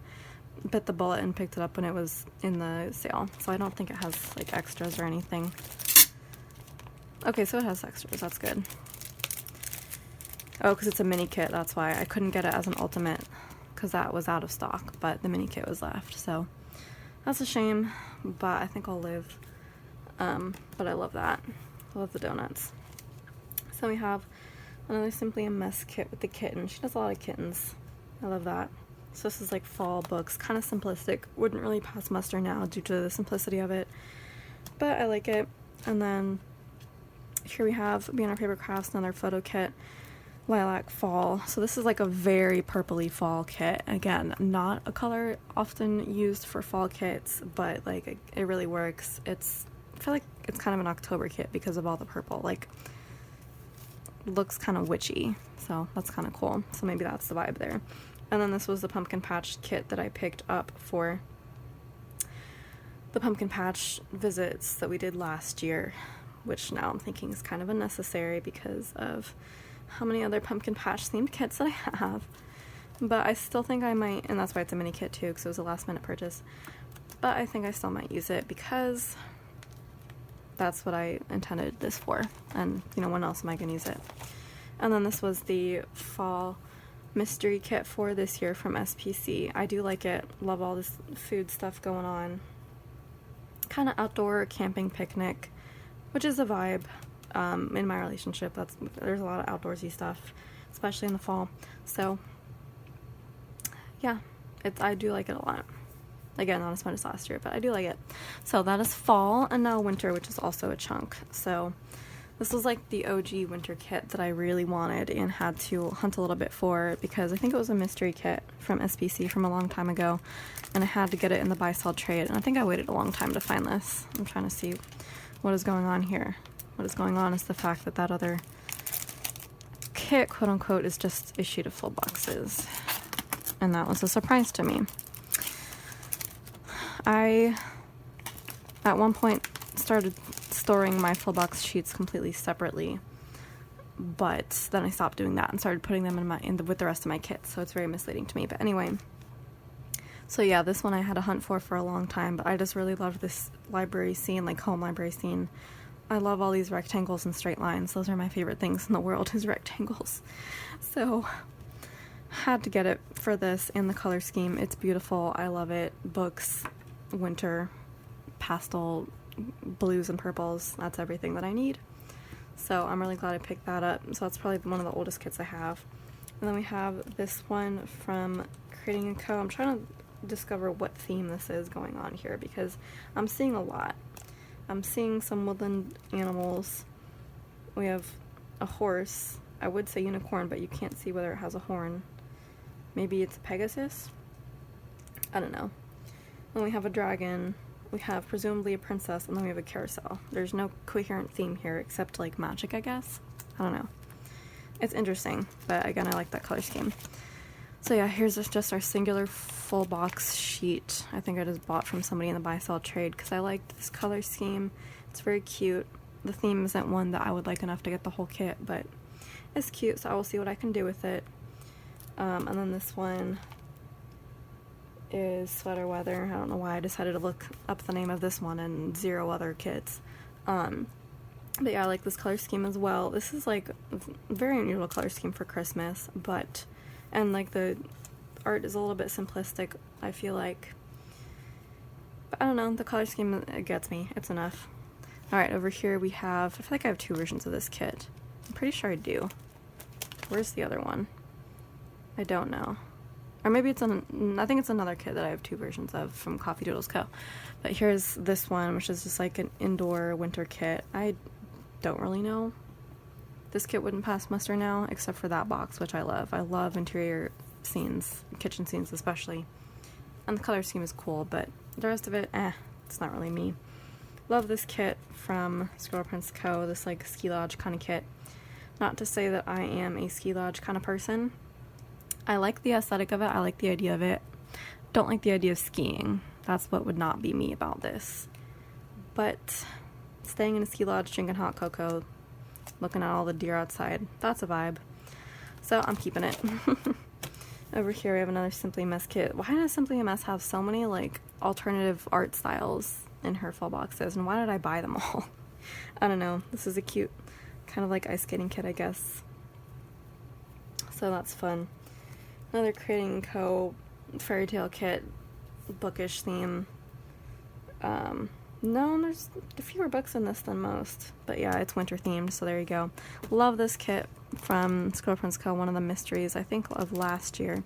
bit the bullet and picked it up when it was in the sale. So I don't think it has like extras or anything. Okay, so it has extras. That's good. Oh, because it's a mini kit. That's why I couldn't get it as an ultimate, because that was out of stock, but the mini kit was left. So that's a shame, but I think I'll live. But I love that. I love the donuts. So we have another Simply a Mess kit with the kitten. She does a lot of kittens. I love that. So this is like fall books, kind of simplistic. Wouldn't really pass muster now due to the simplicity of it, but I like it. And then here we have Be On Our Paper Crafts, another photo kit, Lilac Fall. So this is like a very purpley fall kit. Again, not a color often used for fall kits, but like it really works. I feel like it's kind of an October kit because of all the purple. Like, looks kind of witchy, so that's kind of cool. So maybe that's the vibe there. And then this was the pumpkin patch kit that I picked up for the pumpkin patch visits that we did last year, which now I'm thinking is kind of unnecessary because of how many other pumpkin patch themed kits that I have. But I still think I might, and that's why it's a mini kit too, because it was a last minute purchase. But I think I still might use it because that's what I intended this for, and you know, when else am I gonna use it? And then this was the fall mystery kit for this year from SPC. I do like it. Love all this food stuff going on. Kind of outdoor camping picnic, which is a vibe in my relationship. There's a lot of outdoorsy stuff, especially in the fall. So yeah, I do like it a lot. Again, not as much as last year, but I do like it. So that is fall, and now winter, which is also a chunk. So this was like the OG winter kit that I really wanted and had to hunt a little bit for, because I think it was a mystery kit from SPC from a long time ago, and I had to get it in the buy-sell trade, and I think I waited a long time to find this. I'm trying to see what is going on here. What is going on is the fact that that other kit, quote-unquote, is just a sheet of full boxes, and that was a surprise to me. I, at one point, started storing my full box sheets completely separately, but then I stopped doing that and started putting them with the rest of my kits, so it's very misleading to me. But anyway, so yeah, this one I had to hunt for a long time, but I just really love this library scene, like home library scene. I love all these rectangles and straight lines. Those are my favorite things in the world, is rectangles. So had to get it for this and the color scheme. It's beautiful. I love it. Books, winter, pastel, blues and purples. That's everything that I need. So I'm really glad I picked that up. So that's probably one of the oldest kits I have. And then we have this one from Creating & Co. I'm trying to discover what theme this is going on here, because I'm seeing a lot. I'm seeing some woodland animals. We have a horse. I would say unicorn, but you can't see whether it has a horn. Maybe it's a Pegasus? I don't know. Then we have a dragon. We have presumably a princess, and then we have a carousel. There's no coherent theme here except like magic, I guess. I don't know. It's interesting, but again, I like that color scheme. So yeah, here's just our singular full box sheet. I think I just bought from somebody in the buy-sell trade because I liked this color scheme. It's very cute. The theme isn't one that I would like enough to get the whole kit, but it's cute, so I will see what I can do with it. And then this one is Sweater Weather. I don't know why I decided to look up the name of this one and 0 other kits. But yeah, I like this color scheme as well. This is like a very unusual color scheme for Christmas, but, and like the art is a little bit simplistic, I feel like. But I don't know, the color scheme, it gets me. It's enough. Alright, over here we have, I feel like I have 2 versions of this kit. I'm pretty sure I do. Where's the other one? I don't know. Or maybe it's I think it's another kit that I have 2 versions of from Coffee Doodles Co. But here's this one, which is just like an indoor winter kit. I don't really know. This kit wouldn't pass muster now, except for that box, which I love. I love interior scenes, kitchen scenes especially. And the color scheme is cool, but the rest of it, it's not really me. Love this kit from Squirrel Prince Co., this like ski lodge kind of kit. Not to say that I am a ski lodge kind of person. I like the aesthetic of it, I like the idea of it. Don't like the idea of skiing. That's what would not be me about this. But staying in a ski lodge, drinking hot cocoa, looking at all the deer outside, that's a vibe. So I'm keeping it. Over here we have another Simply Mess kit. Why does Simply Mess have so many like alternative art styles in her full boxes, and why did I buy them all? I don't know. This is a cute kind of like ice skating kit, I guess. So that's fun. Another Creating Co. fairy tale kit, bookish theme. No, there's fewer books in this than most, but yeah, it's winter themed, so there you go. Love this kit from Squirrel Prince Co., one of the mysteries, I think, of last year.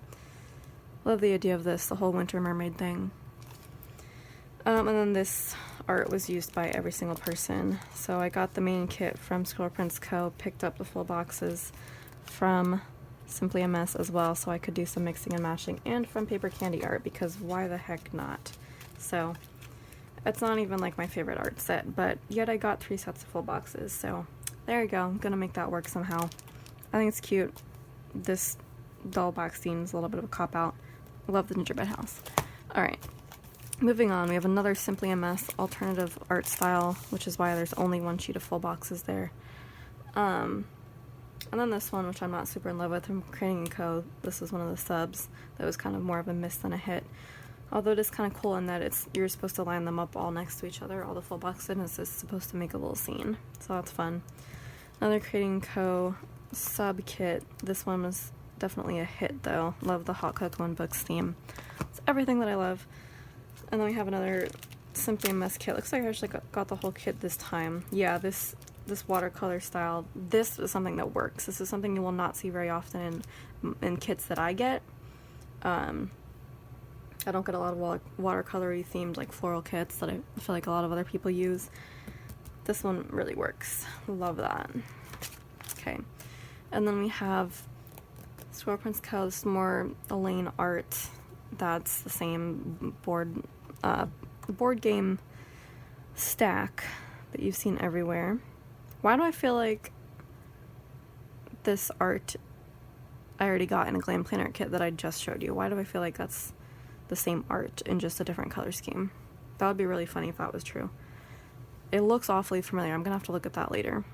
Love the idea of this, the whole winter mermaid thing. And then this art was used by every single person, so I got the main kit from Squirrel Prince Co., picked up the full boxes from Simply a Mess as well, so I could do some mixing and matching, and from Paper Candy art, because why the heck not? So it's not even like my favorite art set, but yet I got 3 sets of full boxes, so there you go. I'm gonna make that work somehow. I think it's cute. This doll box theme is a little bit of a cop-out. I love the gingerbread house. Alright, moving on, we have another Simply a Mess alternative art style, which is why there's only 1 sheet of full boxes there. And then this one, which I'm not super in love with, from Creating Co. This is one of the subs that was kind of more of a miss than a hit. Although it is kind of cool in that you're supposed to line them up all next to each other, all the full boxes, and it's just supposed to make a little scene. So that's fun. Another Creating Co. sub kit. This one was definitely a hit though. Love the hot cocoa and books theme. It's everything that I love. And then we have another Simply a Mess kit. Looks like I actually got the whole kit this time. Yeah, this watercolor style, this is something that works. This is something you will not see very often in kits that I get. I don't get a lot of watercolory themed like floral kits that I feel like a lot of other people use. This one really works. Love that. Okay, and then we have Squirrel Prince Co.'s more Elaine art. That's the same board game stack that you've seen everywhere. Why do I feel like this art I already got in a Glam Planner kit that I just showed you? Why do I feel like that's the same art in just a different color scheme? That would be really funny if that was true. It looks awfully familiar. I'm gonna have to look at that later.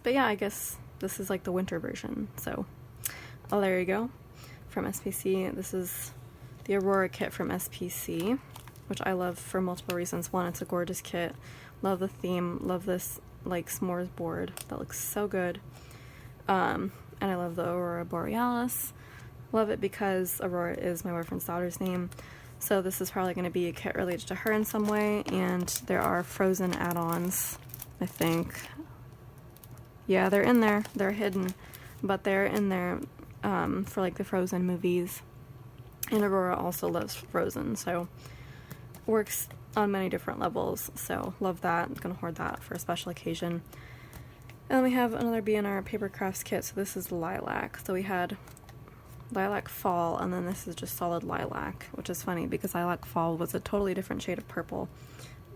But yeah, I guess this is like the winter version. So, oh, there you go. From SPC, this is the Aurora kit from SPC, which I love for multiple reasons. One, it's a gorgeous kit. Love the theme. Love this like s'mores board. That looks so good. And I love the Aurora Borealis. Love it because Aurora is my boyfriend's daughter's name. So this is probably going to be a kit related to her in some way. And there are Frozen add-ons, I think. Yeah, they're in there. They're hidden. But they're in there for like the Frozen movies. And Aurora also loves Frozen, so works on many different levels, so love that. I'm gonna hoard that for a special occasion. And then we have another B&R Paper Crafts kit, so this is Lilac. So we had Lilac Fall, and then this is just solid Lilac, which is funny because Lilac Fall was a totally different shade of purple.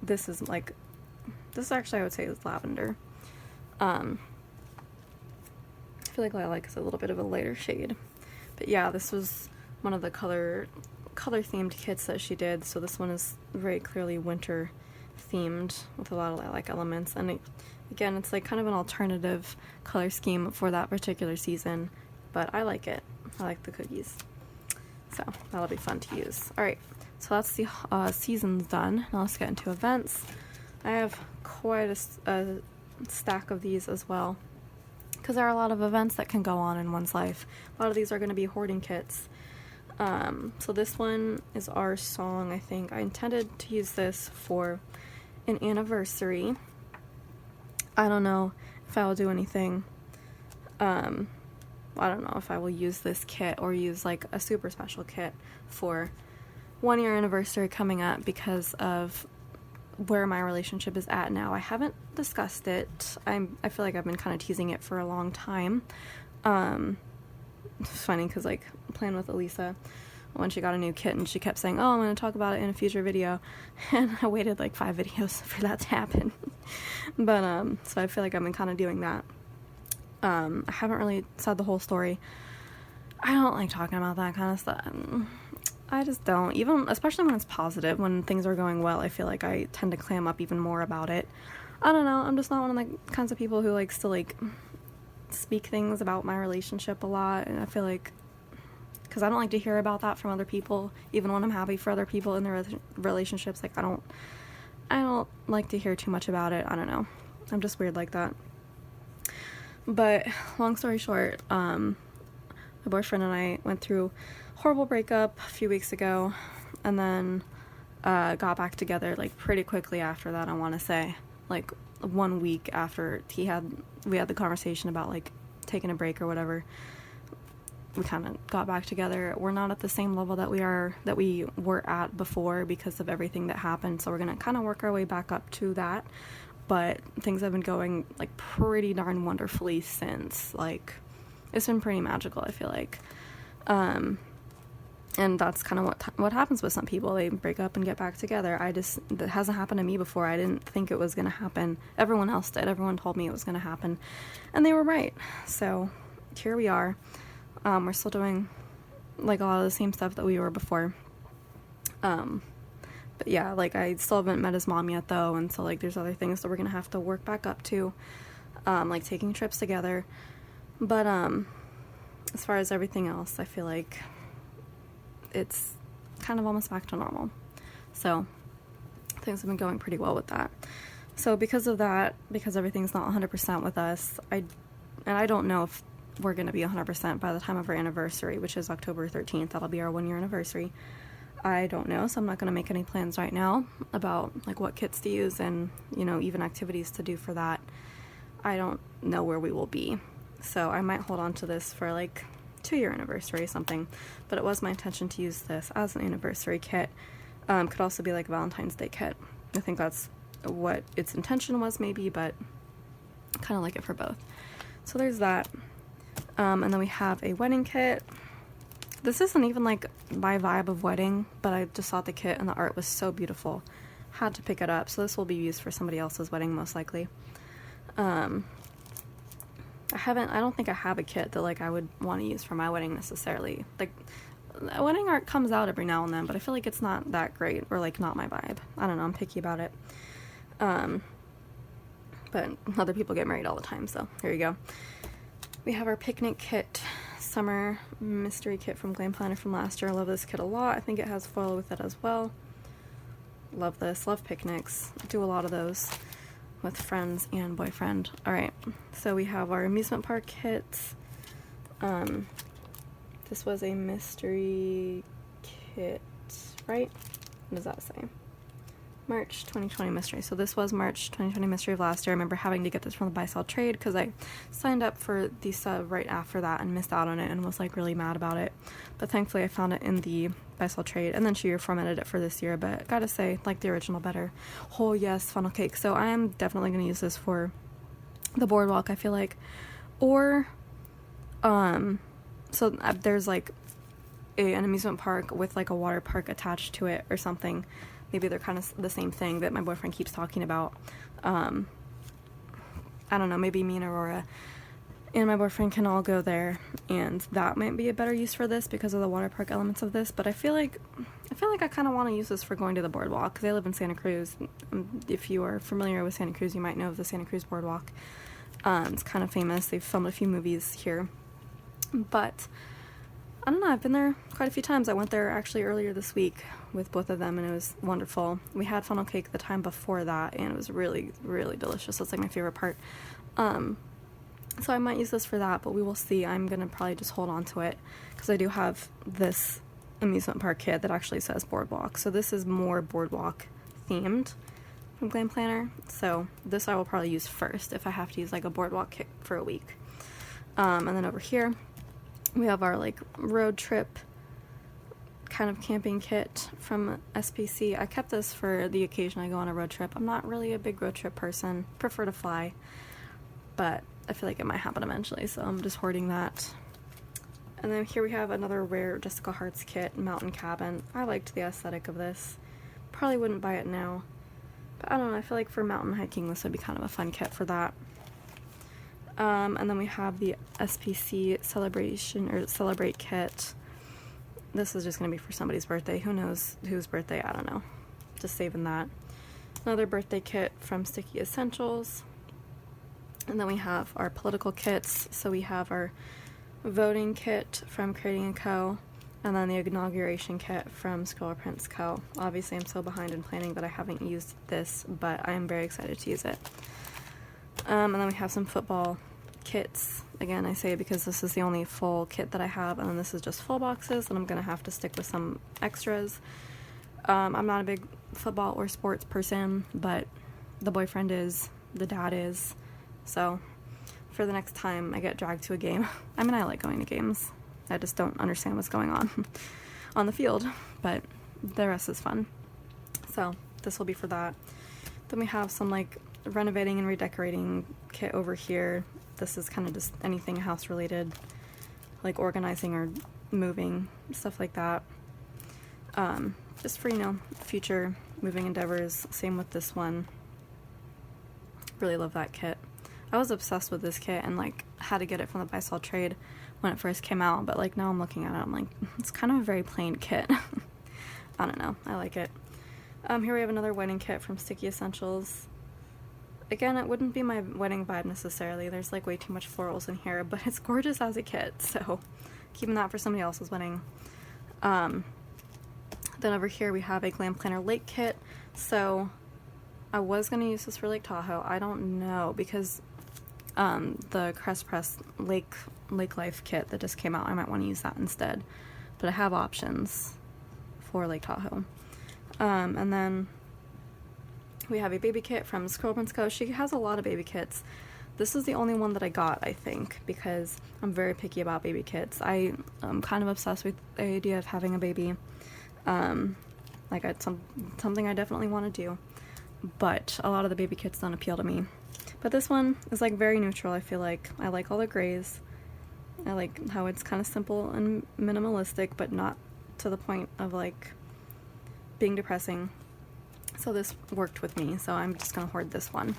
This is like, this actually I would say is lavender. feel like lilac is a little bit of a lighter shade. But yeah, this was one of the color themed kits that she did, so this one is very clearly winter themed with a lot of lilac elements, and again, it's like kind of an alternative color scheme for that particular season, but I like it. I like the cookies, so that'll be fun to use. Alright, so that's the seasons done. Now let's get into events. I have quite a stack of these as well, because there are a lot of events that can go on in one's life. A lot of these are going to be hoarding kits. So this one is our song, I think. I intended to use this for an anniversary. I don't know if I will do anything. I don't know if I will use this kit or use like a super special kit for 1 year anniversary coming up because of where my relationship is at now. I haven't discussed it. I feel like I've been kind of teasing it for a long time. It's funny because like playing with Elisa when she got a new kitten, she kept saying, oh, I'm going to talk about it in a future video, and I waited like 5 videos for that to happen. But so I feel like I've been kind of doing that. I haven't really said the whole story. I don't like talking about that kind of stuff. I just don't, even especially when it's positive, when things are going well. I feel like I tend to clam up even more about it. I don't know, I'm just not one of the kinds of people who likes to like speak things about my relationship a lot, and I feel like, because I don't like to hear about that from other people, even when I'm happy for other people in their relationships. Like I don't like to hear too much about it. I don't know, I'm just weird like that. But long story short, my boyfriend and I went through a horrible breakup a few weeks ago, and then got back together like pretty quickly after that. I want to say like 1 week after we had the conversation about like taking a break or whatever. We kind of got back together. We're not at the same level that we were at before because of everything that happened, so we're gonna kind of work our way back up to that. But things have been going like pretty darn wonderfully since. Like it's been pretty magical, I feel like. And that's kind of what happens with some people. They break up and get back together. That hasn't happened to me before. I didn't think it was going to happen. Everyone else did. Everyone told me it was going to happen, and they were right. So here we are. We're still doing like a lot of the same stuff that we were before. But yeah, like I still haven't met his mom yet though, and so like there's other things that we're going to have to work back up to, like taking trips together. But as far as everything else, I feel like it's kind of almost back to normal. So things have been going pretty well with that. So because of that, because everything's not 100% with us, I don't know if we're going to be 100% by the time of our anniversary, which is October 13th. That'll be our 1 year anniversary. I don't know, so I'm not going to make any plans right now about like what kits to use and, you know, even activities to do for that. I don't know where we will be. So I might hold on to this for like 2 year anniversary or something, but it was my intention to use this as an anniversary kit. Could also be like a Valentine's Day kit. I think that's what its intention was maybe, but kind of like it for both. So there's that. And then we have a wedding kit. This isn't even like my vibe of wedding, but I just saw the kit and the art was so beautiful. Had to pick it up. So this will be used for somebody else's wedding most likely. I don't think I have a kit that like I would want to use for my wedding necessarily. Like wedding art comes out every now and then, but I feel like it's not that great, or like not my vibe. I don't know, I'm picky about it. But other people get married all the time, so here you go. We have our picnic kit, summer mystery kit from Glam Planner from last year. I love this kit a lot. I think it has foil with it as well. Love this, love picnics. Do a lot of those with friends and boyfriend. Alright, so we have our amusement park kit. This was a mystery kit, right? What does that say? March 2020 mystery. So this was March 2020 mystery of last year. I remember having to get this from the buy-sell trade because I signed up for the sub right after that and missed out on it and was like really mad about it. But thankfully I found it in the buy-sell trade, and then she reformatted it for this year, but gotta say, like the original better. Oh yes, funnel cake. So I am definitely going to use this for the boardwalk, I feel like. Or so there's like an amusement park with like a water park attached to it or something. Maybe they're kind of the same thing that my boyfriend keeps talking about. I don't know, maybe me and Aurora and my boyfriend can all go there, and that might be a better use for this because of the water park elements of this. But I feel like I kind of want to use this for going to the boardwalk because I live in Santa Cruz. If you are familiar with Santa Cruz, you might know of the Santa Cruz boardwalk. It's kind of famous. They've filmed a few movies here, but I don't know, I've been there quite a few times. I went there actually earlier this week with both of them, and it was wonderful. We had funnel cake the time before that, and it was really, really delicious. That's like my favorite part. So I might use this for that, but we will see. I'm gonna probably just hold on to it because I do have this amusement park kit that actually says boardwalk. So this is more boardwalk themed from Glam Planner. So this I will probably use first if I have to use like a boardwalk kit for a week. And then over here we have our like road trip kind of camping kit from SPC. I kept this for the occasion I go on a road trip. I'm not really a big road trip person, prefer to fly, but I feel like it might happen eventually, so I'm just hoarding that. And then here we have another rare Jessica Hart's kit, Mountain Cabin. I liked the aesthetic of this. Probably wouldn't buy it now, but I don't know, I feel like for mountain hiking this would be kind of a fun kit for that. And then we have the SPC Celebration or Celebrate kit. This is just going to be for somebody's birthday. Who knows whose birthday? I don't know. Just saving that. Another birthday kit from Sticky Essentials. And then we have our political kits. So we have our voting kit from Creating & Co. And then the inauguration kit from Scroller Prints Co. Obviously I'm so behind in planning that I haven't used this, but I am very excited to use it. And then we have some football kits. Again, I say it because this is the only full kit that I have, and then this is just full boxes, and I'm gonna have to stick with some extras. I'm not a big football or sports person, but the boyfriend is, the dad is, so for the next time I get dragged to a game, I mean, I like going to games, I just don't understand what's going on the field, but the rest is fun. So this will be for that. Then we have some like renovating and redecorating kit over here. This is kind of just anything house related, like organizing or moving, stuff like that. Just for, you know, future moving endeavors. Same with this one. Really love that kit. I was obsessed with this kit and like had to get it from the Buy Sell Trade when it first came out, but like now I'm looking at it, I'm like, it's kind of a very plain kit. I don't know, I like it. Here we have another wedding kit from Sticky Essentials. Again, it wouldn't be my wedding vibe necessarily. There's like way too much florals in here, but it's gorgeous as a kit, so keeping that for somebody else's wedding. Then over here we have a Glam Planner Lake kit. So I was going to use this for Lake Tahoe. I don't know, because the Crest Press Lake Life kit that just came out, I might want to use that instead. But I have options for Lake Tahoe. And then we have a baby kit from Scroll Prints Co. She has a lot of baby kits. This is the only one that I got, I think, because I'm very picky about baby kits. I am kind of obsessed with the idea of having a baby. Like it's something I definitely want to do, but a lot of the baby kits don't appeal to me. But this one is like very neutral. I feel like I like all the grays. I like how it's kind of simple and minimalistic, but not to the point of like being depressing. So this worked with me, so I'm just gonna hoard this one.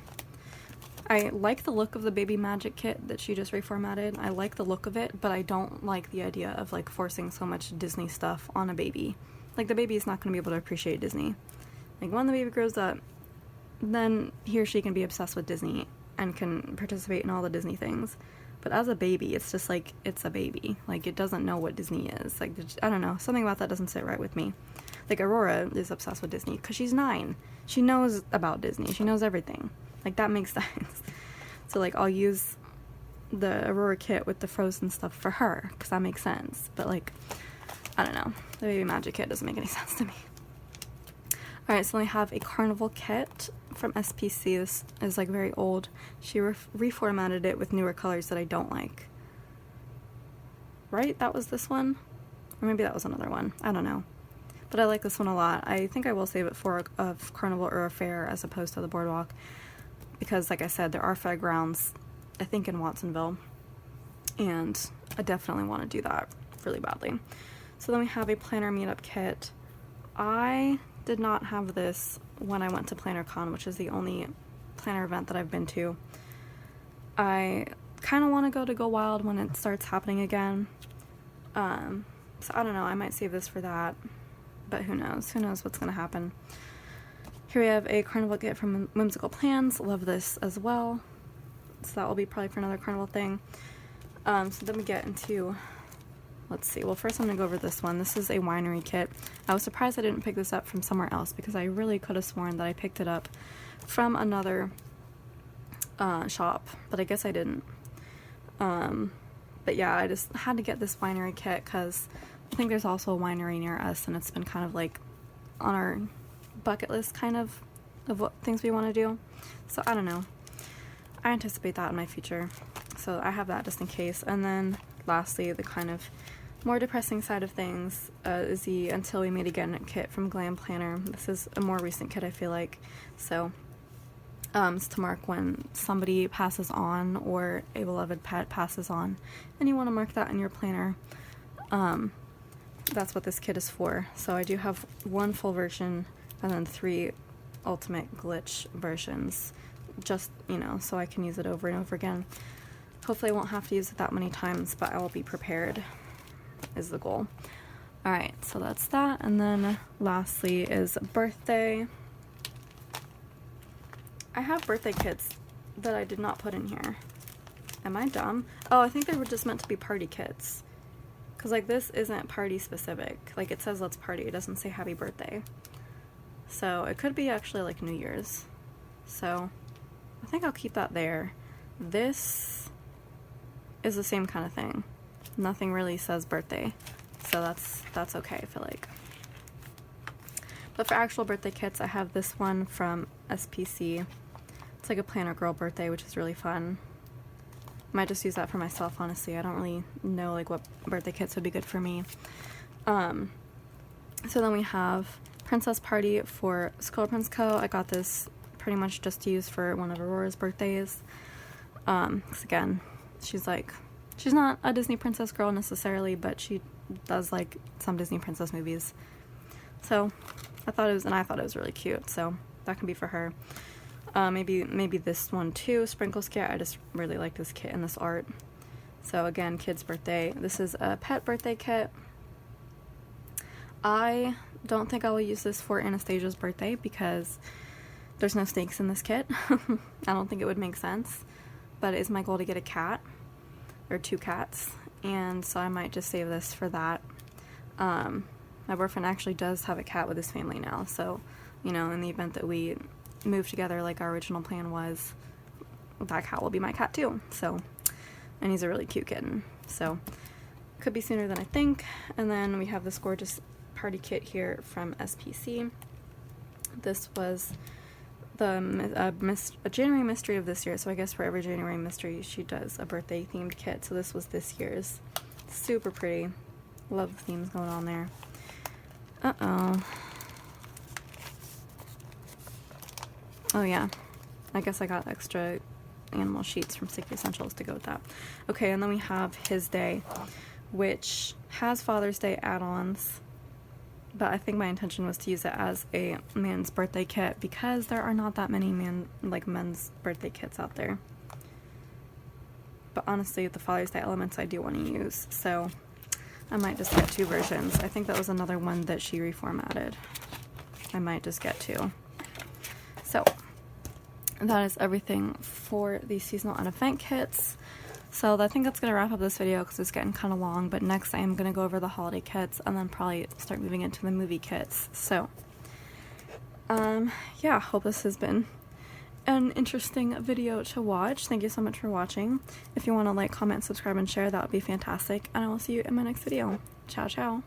I like the look of the Baby Magic kit that she just reformatted. I like the look of it, but I don't like the idea of like forcing so much Disney stuff on a baby. Like the baby is not gonna be able to appreciate Disney. Like when the baby grows up, then he or she can be obsessed with Disney and can participate in all the Disney things. But as a baby, it's just like, it's a baby. Like it doesn't know what Disney is. Like, I don't know, something about that doesn't sit right with me. Like Aurora is obsessed with Disney because she's 9. She knows about Disney. She knows everything. Like that makes sense. So like I'll use the Aurora kit with the Frozen stuff for her because that makes sense. But like, I don't know. The Baby Magic kit doesn't make any sense to me. Alright, so I have a Carnival kit from SPC. This is like very old. She reformatted it with newer colors that I don't like. Right? That was this one? Or maybe that was another one. I don't know. But I like this one a lot. I think I will save it for a carnival or a fair as opposed to the boardwalk. Because like I said, there are fairgrounds, I think in Watsonville. And I definitely want to do that really badly. So then we have a planner meetup kit. I did not have this when I went to PlannerCon, which is the only planner event that I've been to. I kind of want to go wild when it starts happening again. So I don't know, I might save this for that, but who knows what's going to happen. Here we have a carnival kit from Whimsical Plans. Love this as well. So that will be probably for another carnival thing. So then we get into, let's see, well first I'm going to go over this one. This is a winery kit. I was surprised I didn't pick this up from somewhere else because I really could have sworn that I picked it up from another shop, but I guess I didn't. But yeah, I just had to get this winery kit because I think there's also a winery near us, and it's been kind of like on our bucket list kind of what things we want to do. So I don't know. I anticipate that in my future. So I have that just in case. And then lastly, the kind of more depressing side of things is the Until We Meet Again kit from Glam Planner. This is a more recent kit, I feel like. So it's to mark when somebody passes on or a beloved pet passes on, and you want to mark that in your planner. That's what this kit is for. So I do have one full version and then 3 ultimate glitch versions, just, you know, so I can use it over and over again. Hopefully I won't have to use it that many times, but I will be prepared is the goal. Alright, so that's that. And then lastly is birthday. I have birthday kits that I did not put in here. Am I dumb? Oh, I think they were just meant to be party kits. Because, like, this isn't party specific. Like, it says let's party. It doesn't say happy birthday. So, it could be actually, like, New Year's. So, I think I'll keep that there. This is the same kind of thing. Nothing really says birthday. So, that's okay, I feel like. But for actual birthday kits, I have this one from SPC. It's like a Planner Girl birthday, which is really fun. Might just use that for myself, honestly. I don't really know like what birthday kits would be good for me. So then we have Princess Party for Skull Prince Co. I got this pretty much just to use for one of Aurora's birthdays. 'Cause again, she's not a Disney princess girl necessarily, but she does like some Disney princess movies. So I thought it was really cute, so that can be for her. Maybe this one too, Sprinkles Kit. I just really like this kit and this art. So again, kid's birthday. This is a pet birthday kit. I don't think I will use this for Anastasia's birthday because there's no snakes in this kit. I don't think it would make sense, but it is my goal to get a cat, or 2 cats, and so I might just save this for that. My boyfriend actually does have a cat with his family now, so, you know, in the event that we move together like our original plan was, that cat will be my cat too. So, and he's a really cute kitten, so could be sooner than I think. And then we have this gorgeous party kit here from SPC. This was a January mystery of this year, so I guess for every January mystery she does a birthday themed kit. So this was this year's. Super pretty. Love the themes going on there. Oh yeah, I guess I got extra animal sheets from Sticky Essentials to go with that. Okay, and then we have His Day, which has Father's Day add-ons, but I think my intention was to use it as a man's birthday kit because there are not that many men's birthday kits out there. But honestly, the Father's Day elements I do want to use, so I might just get 2 versions. I think that was another one that she reformatted. I might just get 2. So that is everything for the seasonal and event kits. So I think that's going to wrap up this video because it's getting kind of long, but next I am going to go over the holiday kits and then probably start moving into the movie kits. So yeah, hope this has been an interesting video to watch. Thank you so much for watching. If you want to like, comment, subscribe, and share, that would be fantastic, and I will see you in my next video. Ciao, ciao.